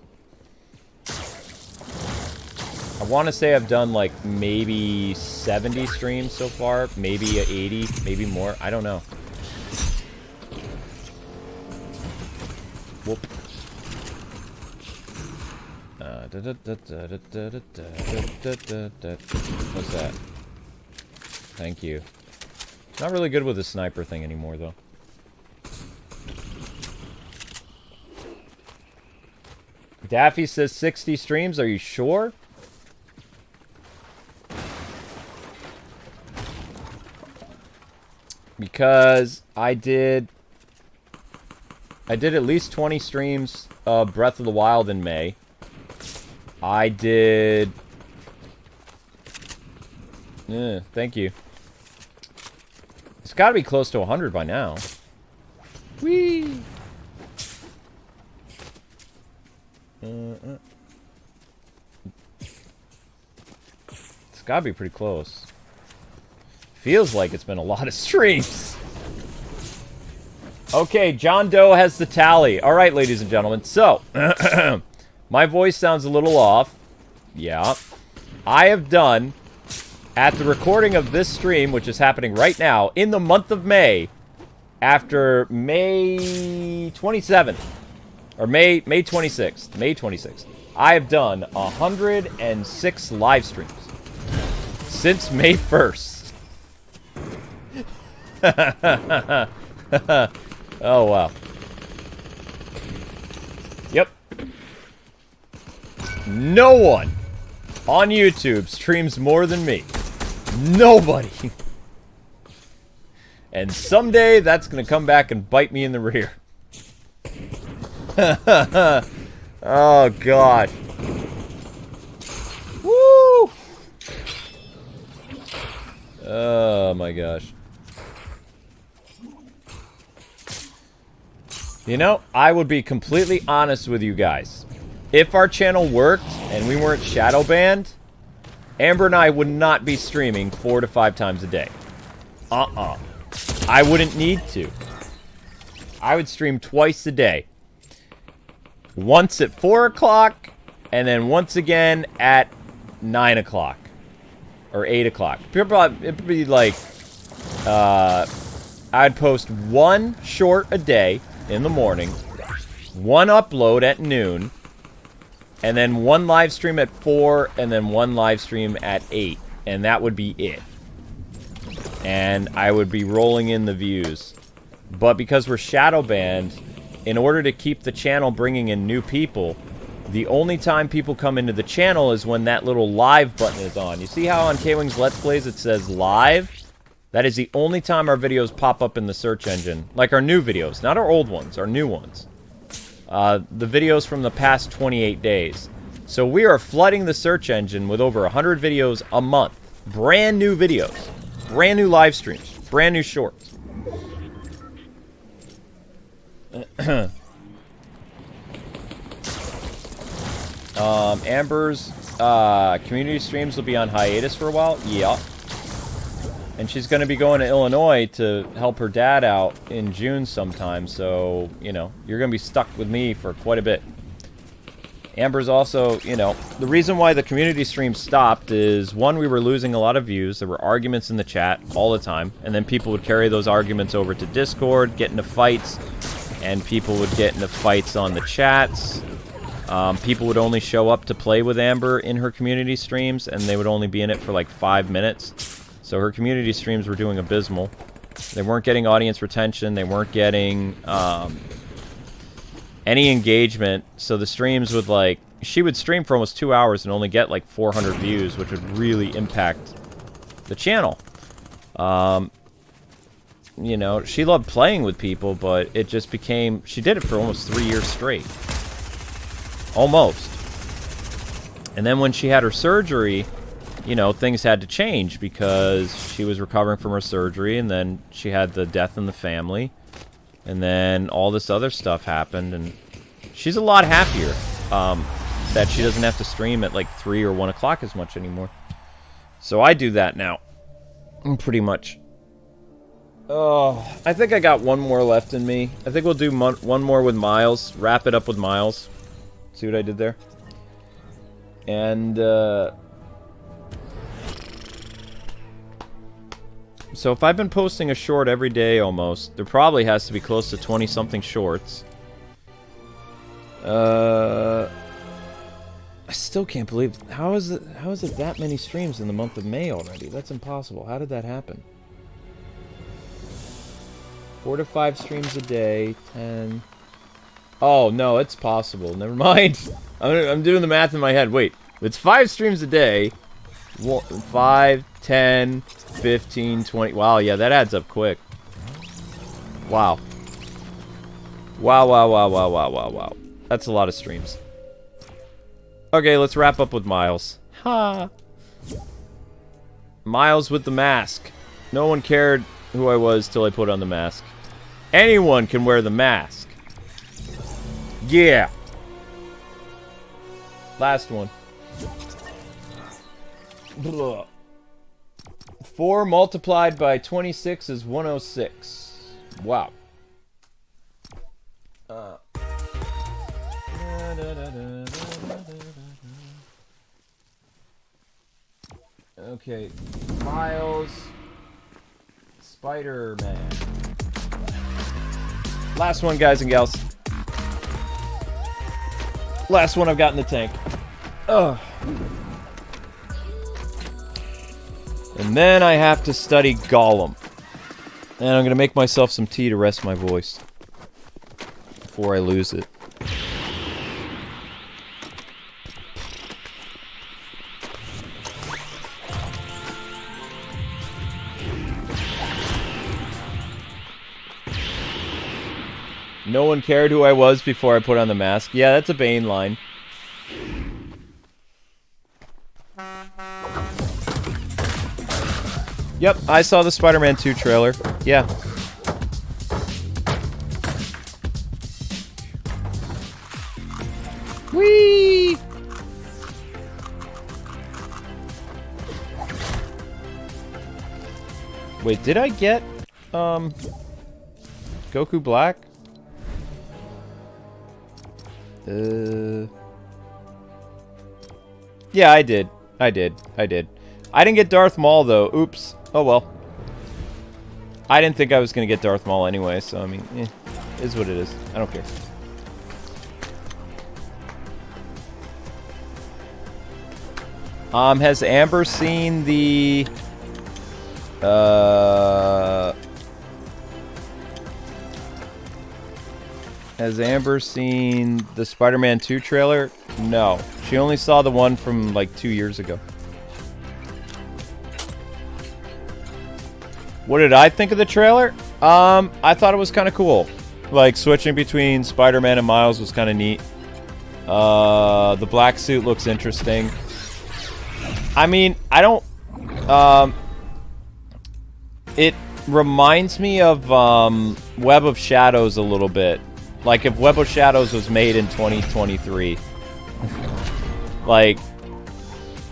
I want to say I've done, like, maybe 70 streams so far. Maybe 80, maybe more. I don't know. Whoop. What's that? Thank you. Not really good with the sniper thing anymore, though. Daffy says 60 streams. Are you sure? Because I did at least 20 streams of Breath of the Wild in May. I did... thank you. It's got to be close to 100 by now. Whee! It's got to be pretty close. Feels like it's been a lot of streams. Okay, John Doe has the tally. All right, ladies and gentlemen. So, my voice sounds a little off. Yeah. I have done, at the recording of this stream, which is happening right now, in the month of May, after May 27th, or May 26th, May 26th, I have done 106 live streams since May 1st. Oh, wow. Yep. No one on YouTube streams more than me. Nobody. And someday that's going to come back and bite me in the rear. Oh, God. Woo! Oh, my gosh. You know, I would be completely honest with you guys. If our channel worked and we weren't shadow banned, Amber and I would not be streaming 4 to 5 times a day. I wouldn't need to. I would stream twice a day. Once at 4 o'clock, and then once again at 9 o'clock. Or 8 o'clock. It'd be like, I'd post one short a day in the morning, one upload at noon, and then one live stream at 4, and then one live stream at 8. And that would be it. And I would be rolling in the views. But because we're shadow banned, in order to keep the channel bringing in new people, the only time people come into the channel is when that little live button is on. You see how on Kwingsletsplays it says live? That is the only time our videos pop up in the search engine. Like our new videos. Not our old ones, our new ones. The videos from the past 28 days. So we are flooding the search engine with over 100 videos a month. Brand new videos. Brand new live streams. Brand new shorts. Amber's community streams will be on hiatus for a while. Yeah. And she's going to be going to Illinois to help her dad out in June sometime. So, you know, you're going to be stuck with me for quite a bit. Amber's also, you know, the reason why the community stream stopped is, one, we were losing a lot of views. There were arguments in the chat all the time. And then people would carry those arguments over to Discord, get into fights. And people would get into fights on the chats. People would only show up to play with Amber in her community streams. And they would only be in it for like 5 minutes. So her community streams were doing abysmal. They weren't getting audience retention. They weren't getting any engagement. So the streams would, like, she would stream for almost 2 hours and only get like 400 views, which would really impact the channel. you know, she loved playing with people, but it just became, she did it for almost 3 years straight. Almost. And then when she had her surgery, you know, things had to change because she was recovering from her surgery, and then she had the death in the family, and then all this other stuff happened, and she's a lot happier that she doesn't have to stream at like 3 or 1 o'clock as much anymore. So I do that now, pretty much. Oh, I think I got one more left in me. I think we'll do one more with Miles, wrap it up with Miles. See what I did there? And, so if I've been posting a short every day almost, there probably has to be close to 20-something shorts. I still can't believe, how is it that many streams in the month of May already? That's impossible. How did that happen? 4 to 5 streams a day, 10... Oh, no, it's possible. Never mind. I'm doing the math in my head. Wait, it's 5 streams a day. 5, 10, 15, 20... Wow, yeah, that adds up quick. Wow. Wow. That's a lot of streams. Okay, let's wrap up with Miles. Ha! Miles with the mask. No one cared who I was till I put on the mask. Anyone can wear the mask. Yeah. Last one. 4 multiplied by 26 is 106. Wow. Okay, Miles, Spiderman. Last one, guys and gals. Last one I've got in the tank. Ugh. And then I have to study Gollum. And I'm gonna make myself some tea to rest my voice before I lose it. No one cared who I was before I put on the mask. Yeah, that's a Bane line. Yep, I saw the Spider-Man 2 trailer. Yeah. Whee! Wait, did I get, Goku Black? Yeah, I did. I didn't get Darth Maul, though. Oops. Oh, well. I didn't think I was going to get Darth Maul anyway, so, I mean, is what it is. I don't care. Has Amber seen the... Has Amber seen the Spider-Man 2 trailer? No. She only saw the one from, like, 2 years ago. What did I think of the trailer? I thought it was kind of cool. Like, switching between Spider-Man and Miles was kind of neat. The black suit looks interesting. I mean, I don't... it reminds me of Web of Shadows a little bit. Like, if Web of Shadows was made in 2023. Like,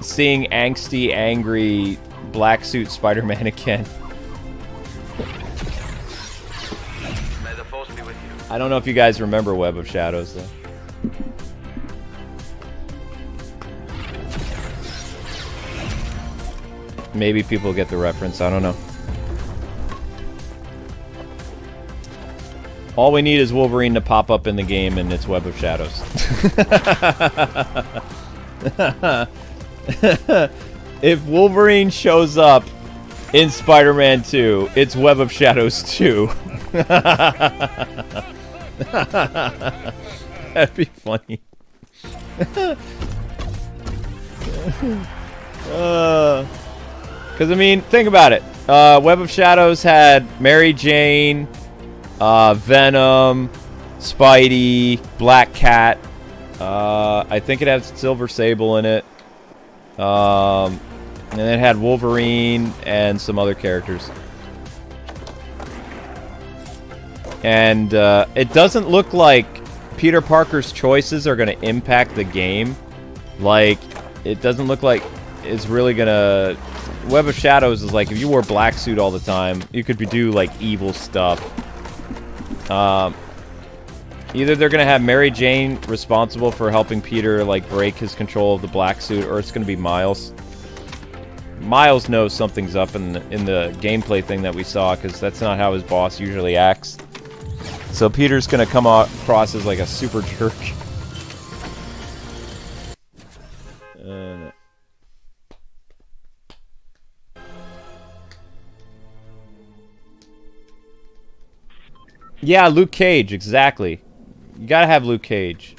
seeing angsty, angry, black suit Spider-Man again. May the Force be with you. I don't know if you guys remember Web of Shadows, though. Maybe people get the reference, I don't know. All we need is Wolverine to pop up in the game and it's Web of Shadows. If Wolverine shows up in Spider-Man 2, it's Web of Shadows 2. That'd be funny. Because, I mean, think about it. Web of Shadows had Mary Jane, Venom, Spidey, Black Cat. I think it had Silver Sable in it. And it had Wolverine and some other characters. And it doesn't look like Peter Parker's choices are going to impact the game. Like, it doesn't look like it's really going to... Web of Shadows is like, if you wore black suit all the time, you could do, like, evil stuff. Either they're going to have Mary Jane responsible for helping Peter, like, break his control of the black suit, or it's going to be Miles. Miles knows something's up in the gameplay thing that we saw, because that's not how his boss usually acts. So Peter's going to come across as, like, a super jerk. Yeah, Luke Cage, exactly. You gotta have Luke Cage.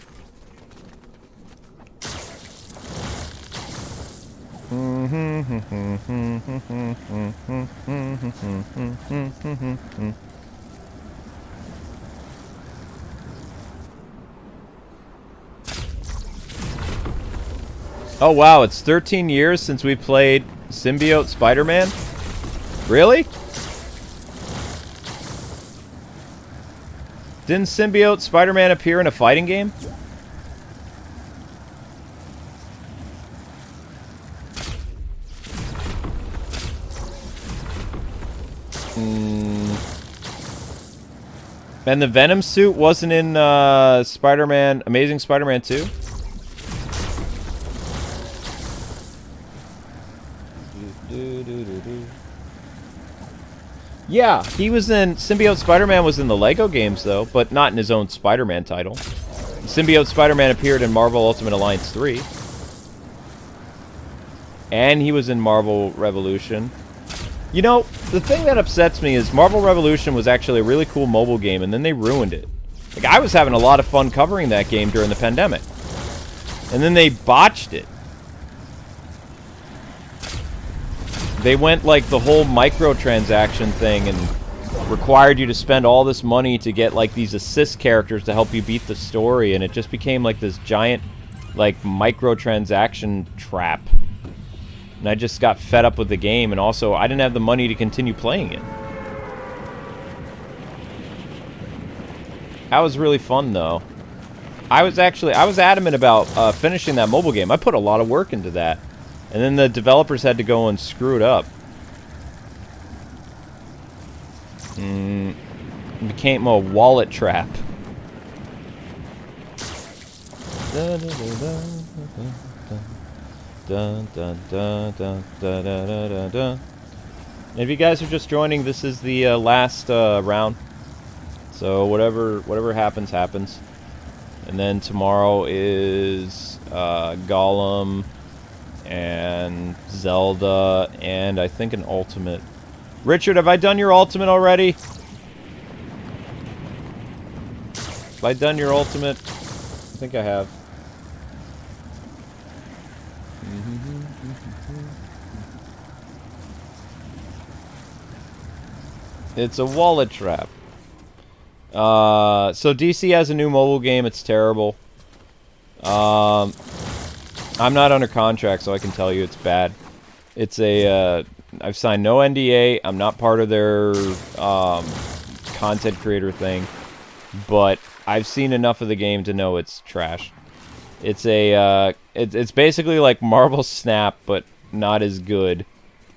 Oh wow, it's 13 years since we played Symbiote Spider-Man? Really? Didn't Symbiote Spider-Man appear in a fighting game? And the Venom suit wasn't in Spider-Man, Amazing Spider-Man 2? Yeah, he was in... Symbiote Spider-Man was in the Lego games, though, but not in his own Spider-Man title. Symbiote Spider-Man appeared in Marvel Ultimate Alliance 3. And he was in Marvel Revolution. You know, the thing that upsets me is Marvel Revolution was actually a really cool mobile game, and then they ruined it. Like, I was having a lot of fun covering that game during the pandemic. And then they botched it. They went like the whole microtransaction thing and required you to spend all this money to get like these assist characters to help you beat the story, and it just became like this giant like microtransaction trap. And I just got fed up with the game, and also I didn't have the money to continue playing it. That was really fun though. I was adamant about finishing that mobile game. I put a lot of work into that. And then the developers had to go and screw it up. It became a wallet trap. If you guys are just joining, this is the last round. So whatever happens, happens. And then tomorrow is Gollum and Zelda, and I think an ultimate. Richard, have I done your ultimate already? Have I done your ultimate? I think I have. It's a wallet trap. So DC has a new mobile game. It's terrible. I'm not under contract, so I can tell you it's bad. It's a, I've signed no NDA. I'm not part of their content creator thing, but I've seen enough of the game to know it's trash. It's a, it's basically like Marvel Snap, but not as good.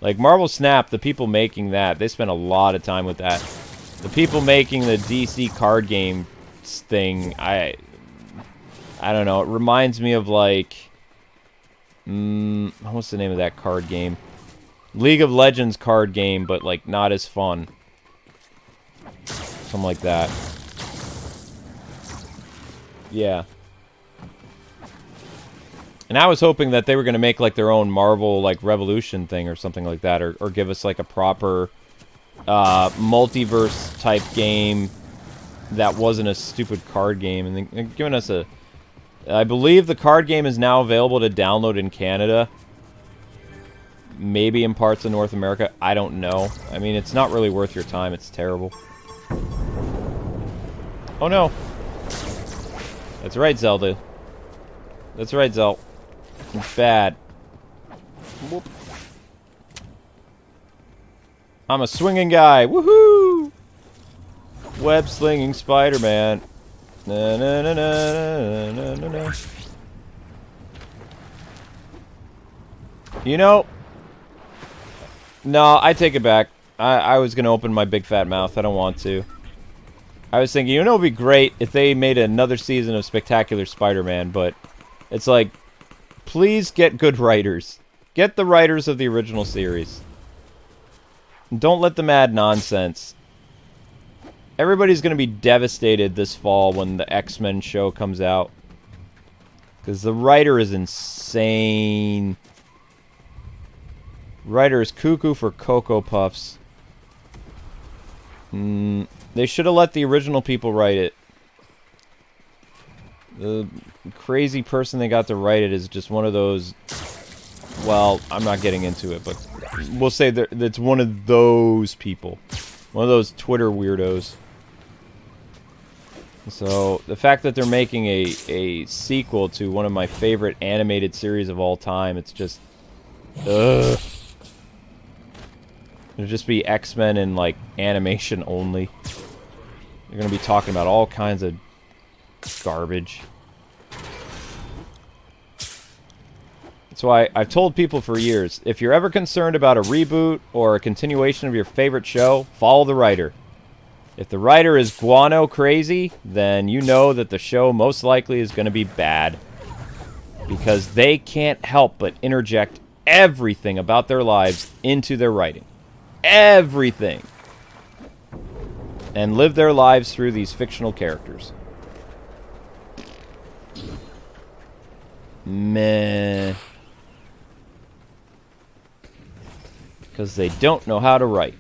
Like Marvel Snap, the people making that, they spent a lot of time with that. The people making the DC card game thing, I don't know. It reminds me of like, what's the name of that card game? League of Legends card game, but like not as fun. Something like that. Yeah. And I was hoping that they were going to make like their own Marvel like Revolution thing or something like that, or give us like a proper multiverse type game that wasn't a stupid card game, and then giving us a... I believe the card game is now available to download in Canada, maybe in parts of North America. I don't know. I mean, it's not really worth your time. It's terrible. Oh no. That's right, Zelda. That's right, Zel. It's bad. Whoop. I'm a swinging guy. Woohoo! Web slinging Spider-Man. Na na na na na na na. You know, no, I take it back. I was gonna open my big fat mouth. I don't want to. I was thinking, you know, it'd be great if they made another season of Spectacular Spider-Man, but it's like, please get good writers. Get the writers of the original series. Don't let them add nonsense. Everybody's going to be devastated this fall when the X-Men show comes out. Because the writer is insane. Writer is cuckoo for Cocoa Puffs. They should have let the original people write it. The crazy person they got to write it is just one of those... Well, I'm not getting into it, but we'll say that it's one of those people. One of those Twitter weirdos. So, the fact that they're making a sequel to one of my favorite animated series of all time, it's just... Ugh. It'll just be X-Men in, like, animation only. They're gonna be talking about all kinds of garbage. That's why I've told people for years, if you're ever concerned about a reboot or a continuation of your favorite show, follow the writer. If the writer is guano crazy, then you know that the show most likely is going to be bad. Because they can't help but interject everything about their lives into their writing. Everything. And live their lives through these fictional characters. Meh. Because they don't know how to write.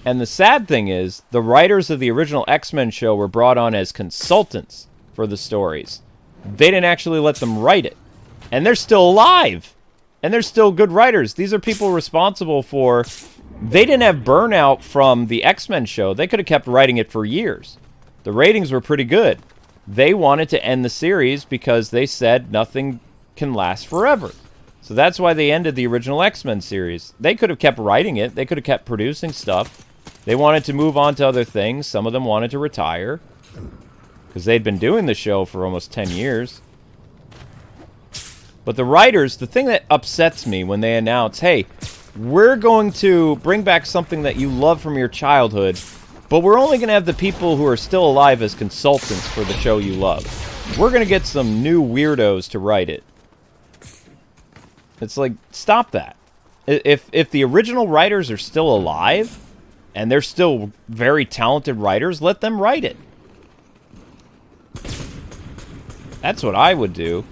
And the sad thing is, the writers of the original X-Men show were brought on as consultants for the stories. They didn't actually let them write it. And they're still alive. And they're still good writers. These are people responsible for... They didn't have burnout from the X-Men show. They could have kept writing it for years. The ratings were pretty good. They wanted to end the series because they said nothing can last forever. So that's why they ended the original X-Men series. They could have kept writing it. They could have kept producing stuff. They wanted to move on to other things. Some of them wanted to retire. Because they'd been doing the show for almost 10 years. But the writers, the thing that upsets me when they announce, hey, we're going to bring back something that you love from your childhood, but we're only going to have the people who are still alive as consultants for the show you love. We're going to get some new weirdos to write it. It's like, stop that. If the original writers are still alive, and they're still very talented writers, let them write it. That's what I would do.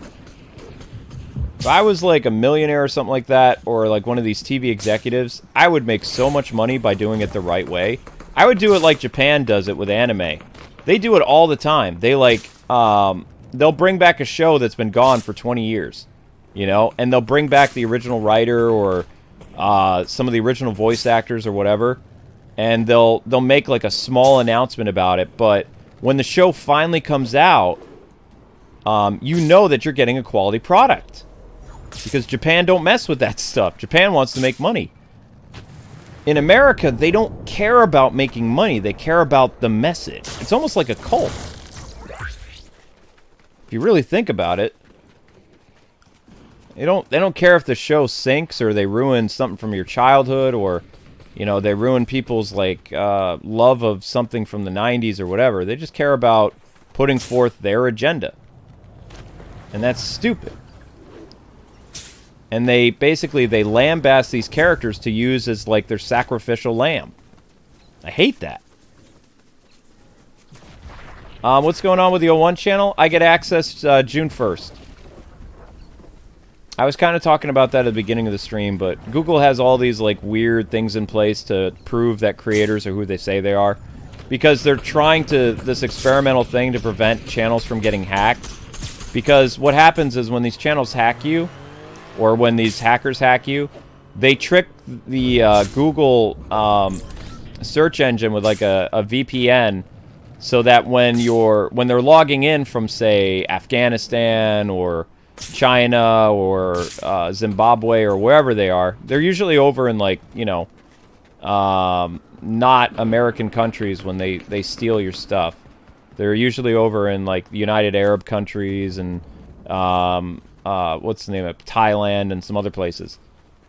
If I was like a millionaire or something like that, or like one of these TV executives, I would make so much money by doing it the right way. I would do it like Japan does it with anime. They do it all the time. They like, they'll bring back a show that's been gone for 20 years. You know, and they'll bring back the original writer or some of the original voice actors or whatever, and they'll make like a small announcement about it. But when the show finally comes out, you know that you're getting a quality product because Japan don't mess with that stuff. Japan wants to make money. In America, they don't care about making money. They care about the message. It's almost like a cult. If you really think about it. They don't care if the show sinks or they ruin something from your childhood or, you know, they ruin people's, like, love of something from the 90s or whatever. They just care about putting forth their agenda. And that's stupid. And they lambast these characters to use as, like, their sacrificial lamb. I hate that. What's going on with the O1 channel? I get access June 1st. I was kind of talking about that at the beginning of the stream, but Google has all these like weird things in place to prove that creators are who they say they are. Because they're trying this experimental thing to prevent channels from getting hacked. Because what happens is when these channels hack you, or when these hackers hack you, they trick the Google search engine with like a VPN, so that when they're logging in from, say, Afghanistan or China or Zimbabwe or wherever they are, they're usually over in, like, you know, not American countries when they steal your stuff. They're usually over in, like, the United Arab countries and what's the name of it? Thailand and some other places.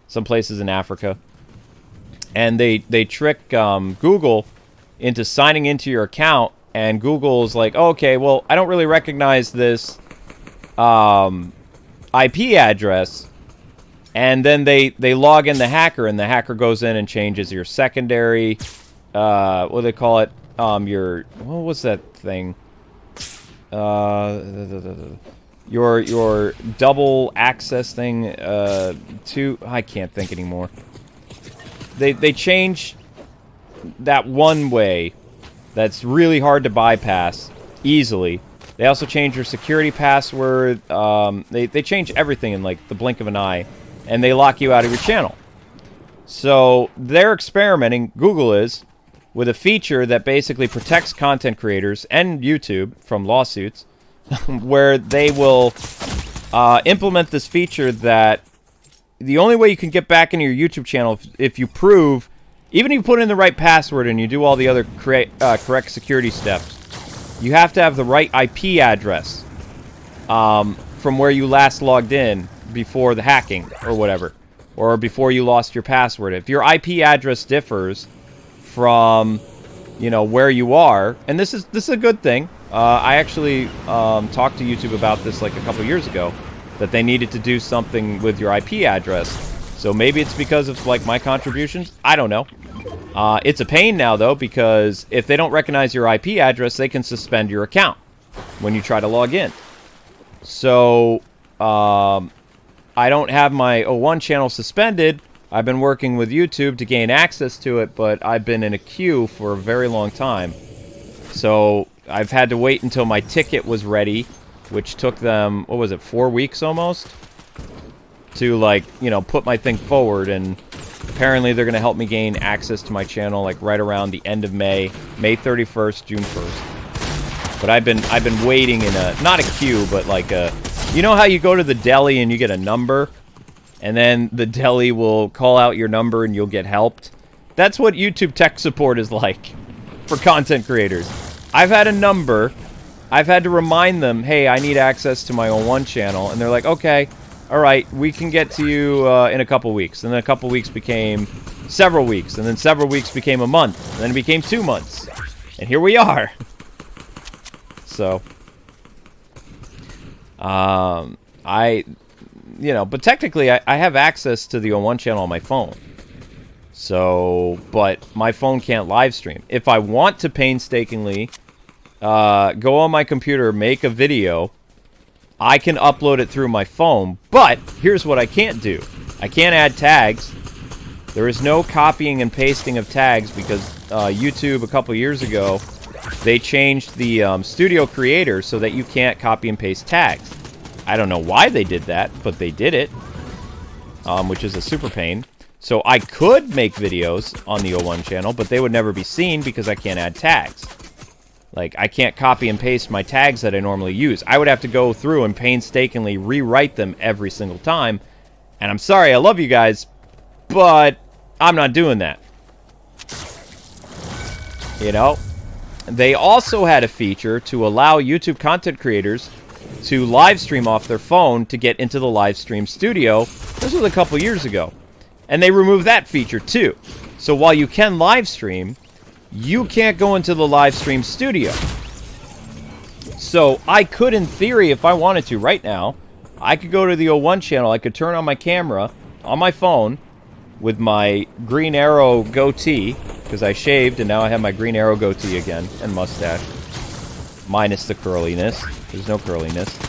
Some places in Africa. And they trick Google into signing into your account, and Google's like, oh, okay, well, I don't really recognize this IP address. And then they log in the hacker, and the hacker goes in and changes your secondary, what do they call it? What was that thing? Your double access thing, I can't think anymore. They change that one way that's really hard to bypass easily. They also change your security password. They change everything in, like, the blink of an eye, and they lock you out of your channel. So they're experimenting, Google is, with a feature that basically protects content creators and YouTube from lawsuits, where they will implement this feature that the only way you can get back into your YouTube channel if you prove, even if you put in the right password and you do all the other correct security steps, you have to have the right IP address from where you last logged in before the hacking or whatever, or before you lost your password. If your IP address differs from, you know, where you are, and this is a good thing. I actually talked to YouTube about this like a couple years ago, that they needed to do something with your IP address. So maybe it's because of, like, my contributions. I don't know. It's a pain now, though, because if they don't recognize your IP address, they can suspend your account when you try to log in. So I don't have my O1 channel suspended. I've been working with YouTube to gain access to it, but I've been in a queue for a very long time. So I've had to wait until my ticket was ready, which took them, what was it, 4 weeks almost? To, like, you know, put my thing forward, and apparently they're going to help me gain access to my channel, like, right around the end of May 31st, June 1st. But I've been waiting in a, not a queue, but like a, you know how you go to the deli and you get a number? And then the deli will call out your number and you'll get helped? That's what YouTube tech support is like for content creators. I've had a number. I've had to remind them, hey, I need access to my own one channel. And they're like, okay, all right, we can get to you in a couple weeks. And then a couple weeks became several weeks. And then several weeks became a month. And then it became 2 months. And here we are. So, you know, but technically I have access to the O1 channel on my phone. So, but my phone can't live stream. If I want to painstakingly go on my computer, make a video, I can upload it through my phone. But here's what I can't do. I can't add tags. There is no copying and pasting of tags because YouTube a couple years ago, they changed the studio creator so that you can't copy and paste tags. I don't know why they did that, but they did it, which is a super pain. So I could make videos on the O1 channel, but they would never be seen because I can't add tags. Like, I can't copy and paste my tags that I normally use. I would have to go through and painstakingly rewrite them every single time. And I'm sorry, I love you guys, but I'm not doing that. You know? They also had a feature to allow YouTube content creators to live stream off their phone to get into the live stream studio. This was a couple years ago. And they removed that feature too. So while you can live stream, you can't go into the live stream studio. So I could, in theory, if I wanted to right now, I could go to the O1 channel, I could turn on my camera on my phone with my green arrow goatee, because I shaved and now I have my green arrow goatee again, and mustache. Minus the curliness. There's no curliness.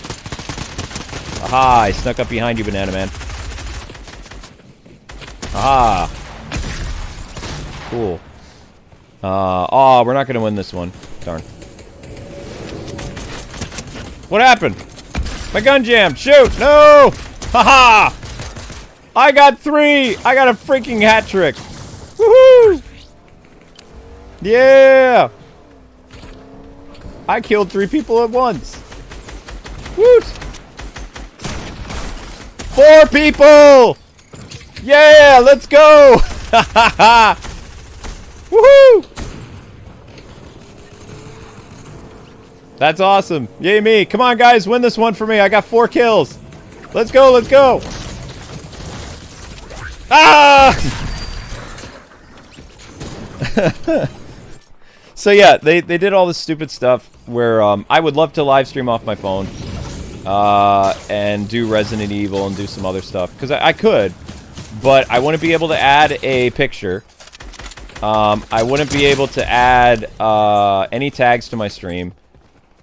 Aha, I snuck up behind you, Banana Man. Aha. Cool. Oh, we're not going to win this one. Darn. What happened? My gun jammed. Shoot! No! Haha! I got 3! I got a freaking hat trick! Woohoo! Yeah! I killed 3 people at once. Woot! 4 people! Yeah! Let's go! Woohoo! That's awesome. Yay me. Come on, guys. Win this one for me. I got 4 kills. Let's go. Let's go. Ah! So, yeah, they did all this stupid stuff where I would love to live stream off my phone and do Resident Evil and do some other stuff. Because I could, but I wouldn't be able to add a picture. I wouldn't be able to add any tags to my stream.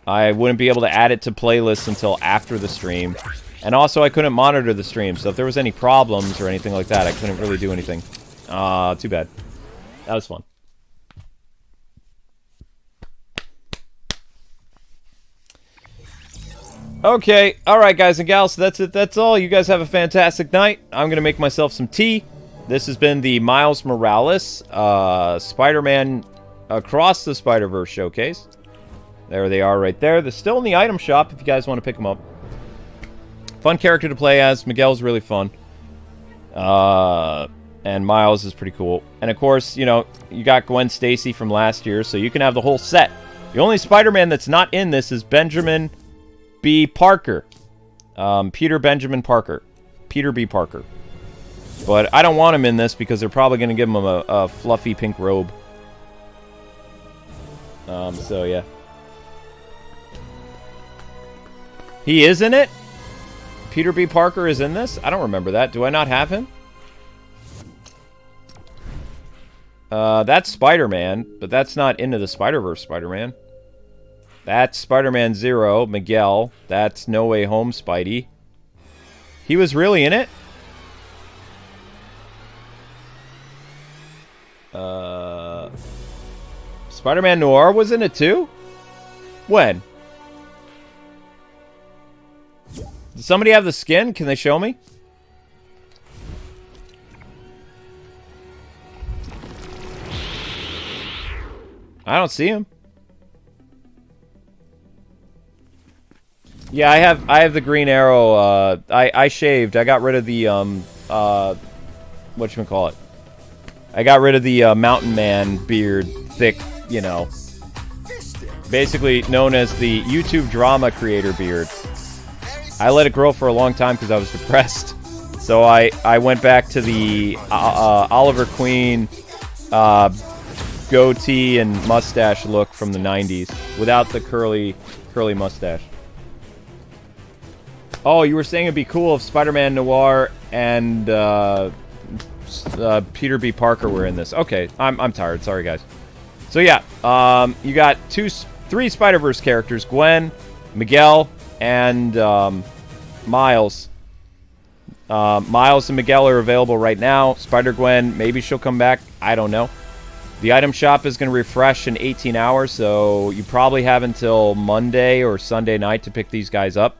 I wouldn't be able to add it to playlists until after the stream. And also, I couldn't monitor the stream, so if there was any problems or anything like that, I couldn't really do anything. Too bad. That was fun. Okay, alright guys and gals, so that's it, that's all. You guys have a fantastic night. I'm gonna make myself some tea. This has been the Miles Morales, Spider-Man Across the Spider-Verse showcase. There they are right there. They're still in the item shop if you guys want to pick them up. Fun character to play as. Miguel's really fun. And Miles is pretty cool. And of course, you know, you got Gwen Stacy from last year, so you can have the whole set. The only Spider-Man that's not in this is Benjamin B. Parker. Peter Benjamin Parker. Peter B. Parker. But I don't want him in this because they're probably going to give him a fluffy pink robe. So yeah. He is in it? Peter B. Parker is in this? I don't remember that. Do I not have him? That's Spider-Man, but that's not Into the Spider-Verse Spider-Man. That's Spider-Man 0, Miguel. That's No Way Home Spidey. He was really in it? Spider-Man Noir was in it too? When? Does somebody have the skin? Can they show me? I don't see him. Yeah, I have the Green Arrow. I shaved. I got rid of the whatchamacallit. I got rid of the Mountain Man beard, thick, you know. Basically known as the YouTube drama creator beard. I let it grow for a long time because I was depressed. So I went back to the Oliver Queen goatee and mustache look from the 90s without the curly mustache. Oh, you were saying it'd be cool if Spider-Man Noir and Peter B. Parker were in this. Okay, I'm tired. Sorry, guys. So yeah, you got 3 Spider-Verse characters: Gwen, Miguel, and Miles. Miles and Miguel are available right now. Spider-Gwen, maybe she'll come back. I don't know. The item shop is going to refresh in 18 hours, so you probably have until Monday or Sunday night to pick these guys up.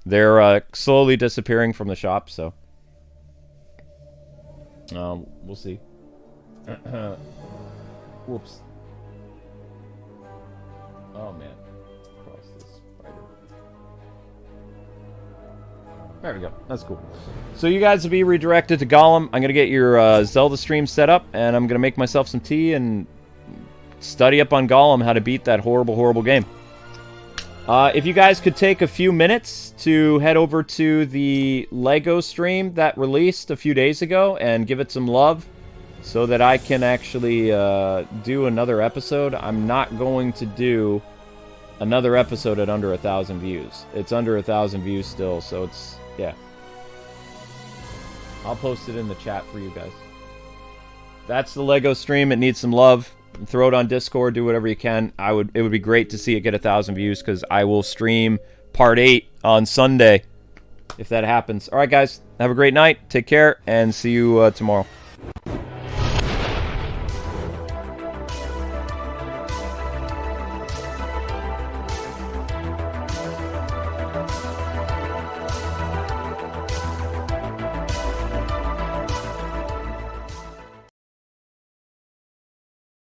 They're slowly disappearing from the shop, so we'll see. Whoops. Oh man. Cross this spider. There we go. That's cool. So you guys will be redirected to Gollum. I'm going to get your Zelda stream set up, and I'm going to make myself some tea and study up on Gollum how to beat that horrible, horrible game. If you guys could take a few minutes to head over to the Lego stream that released a few days ago and give it some love so that I can actually do another episode. I'm not going to do another episode at under 1,000 views. It's under 1,000 views still, so it's, yeah. I'll post it in the chat for you guys. That's the Lego stream. It needs some love. Throw it on Discord, do whatever you can. It would be great to see it get 1,000 views because I will stream part 8 on Sunday if that happens. All right, guys, have a great night. Take care and see you tomorrow.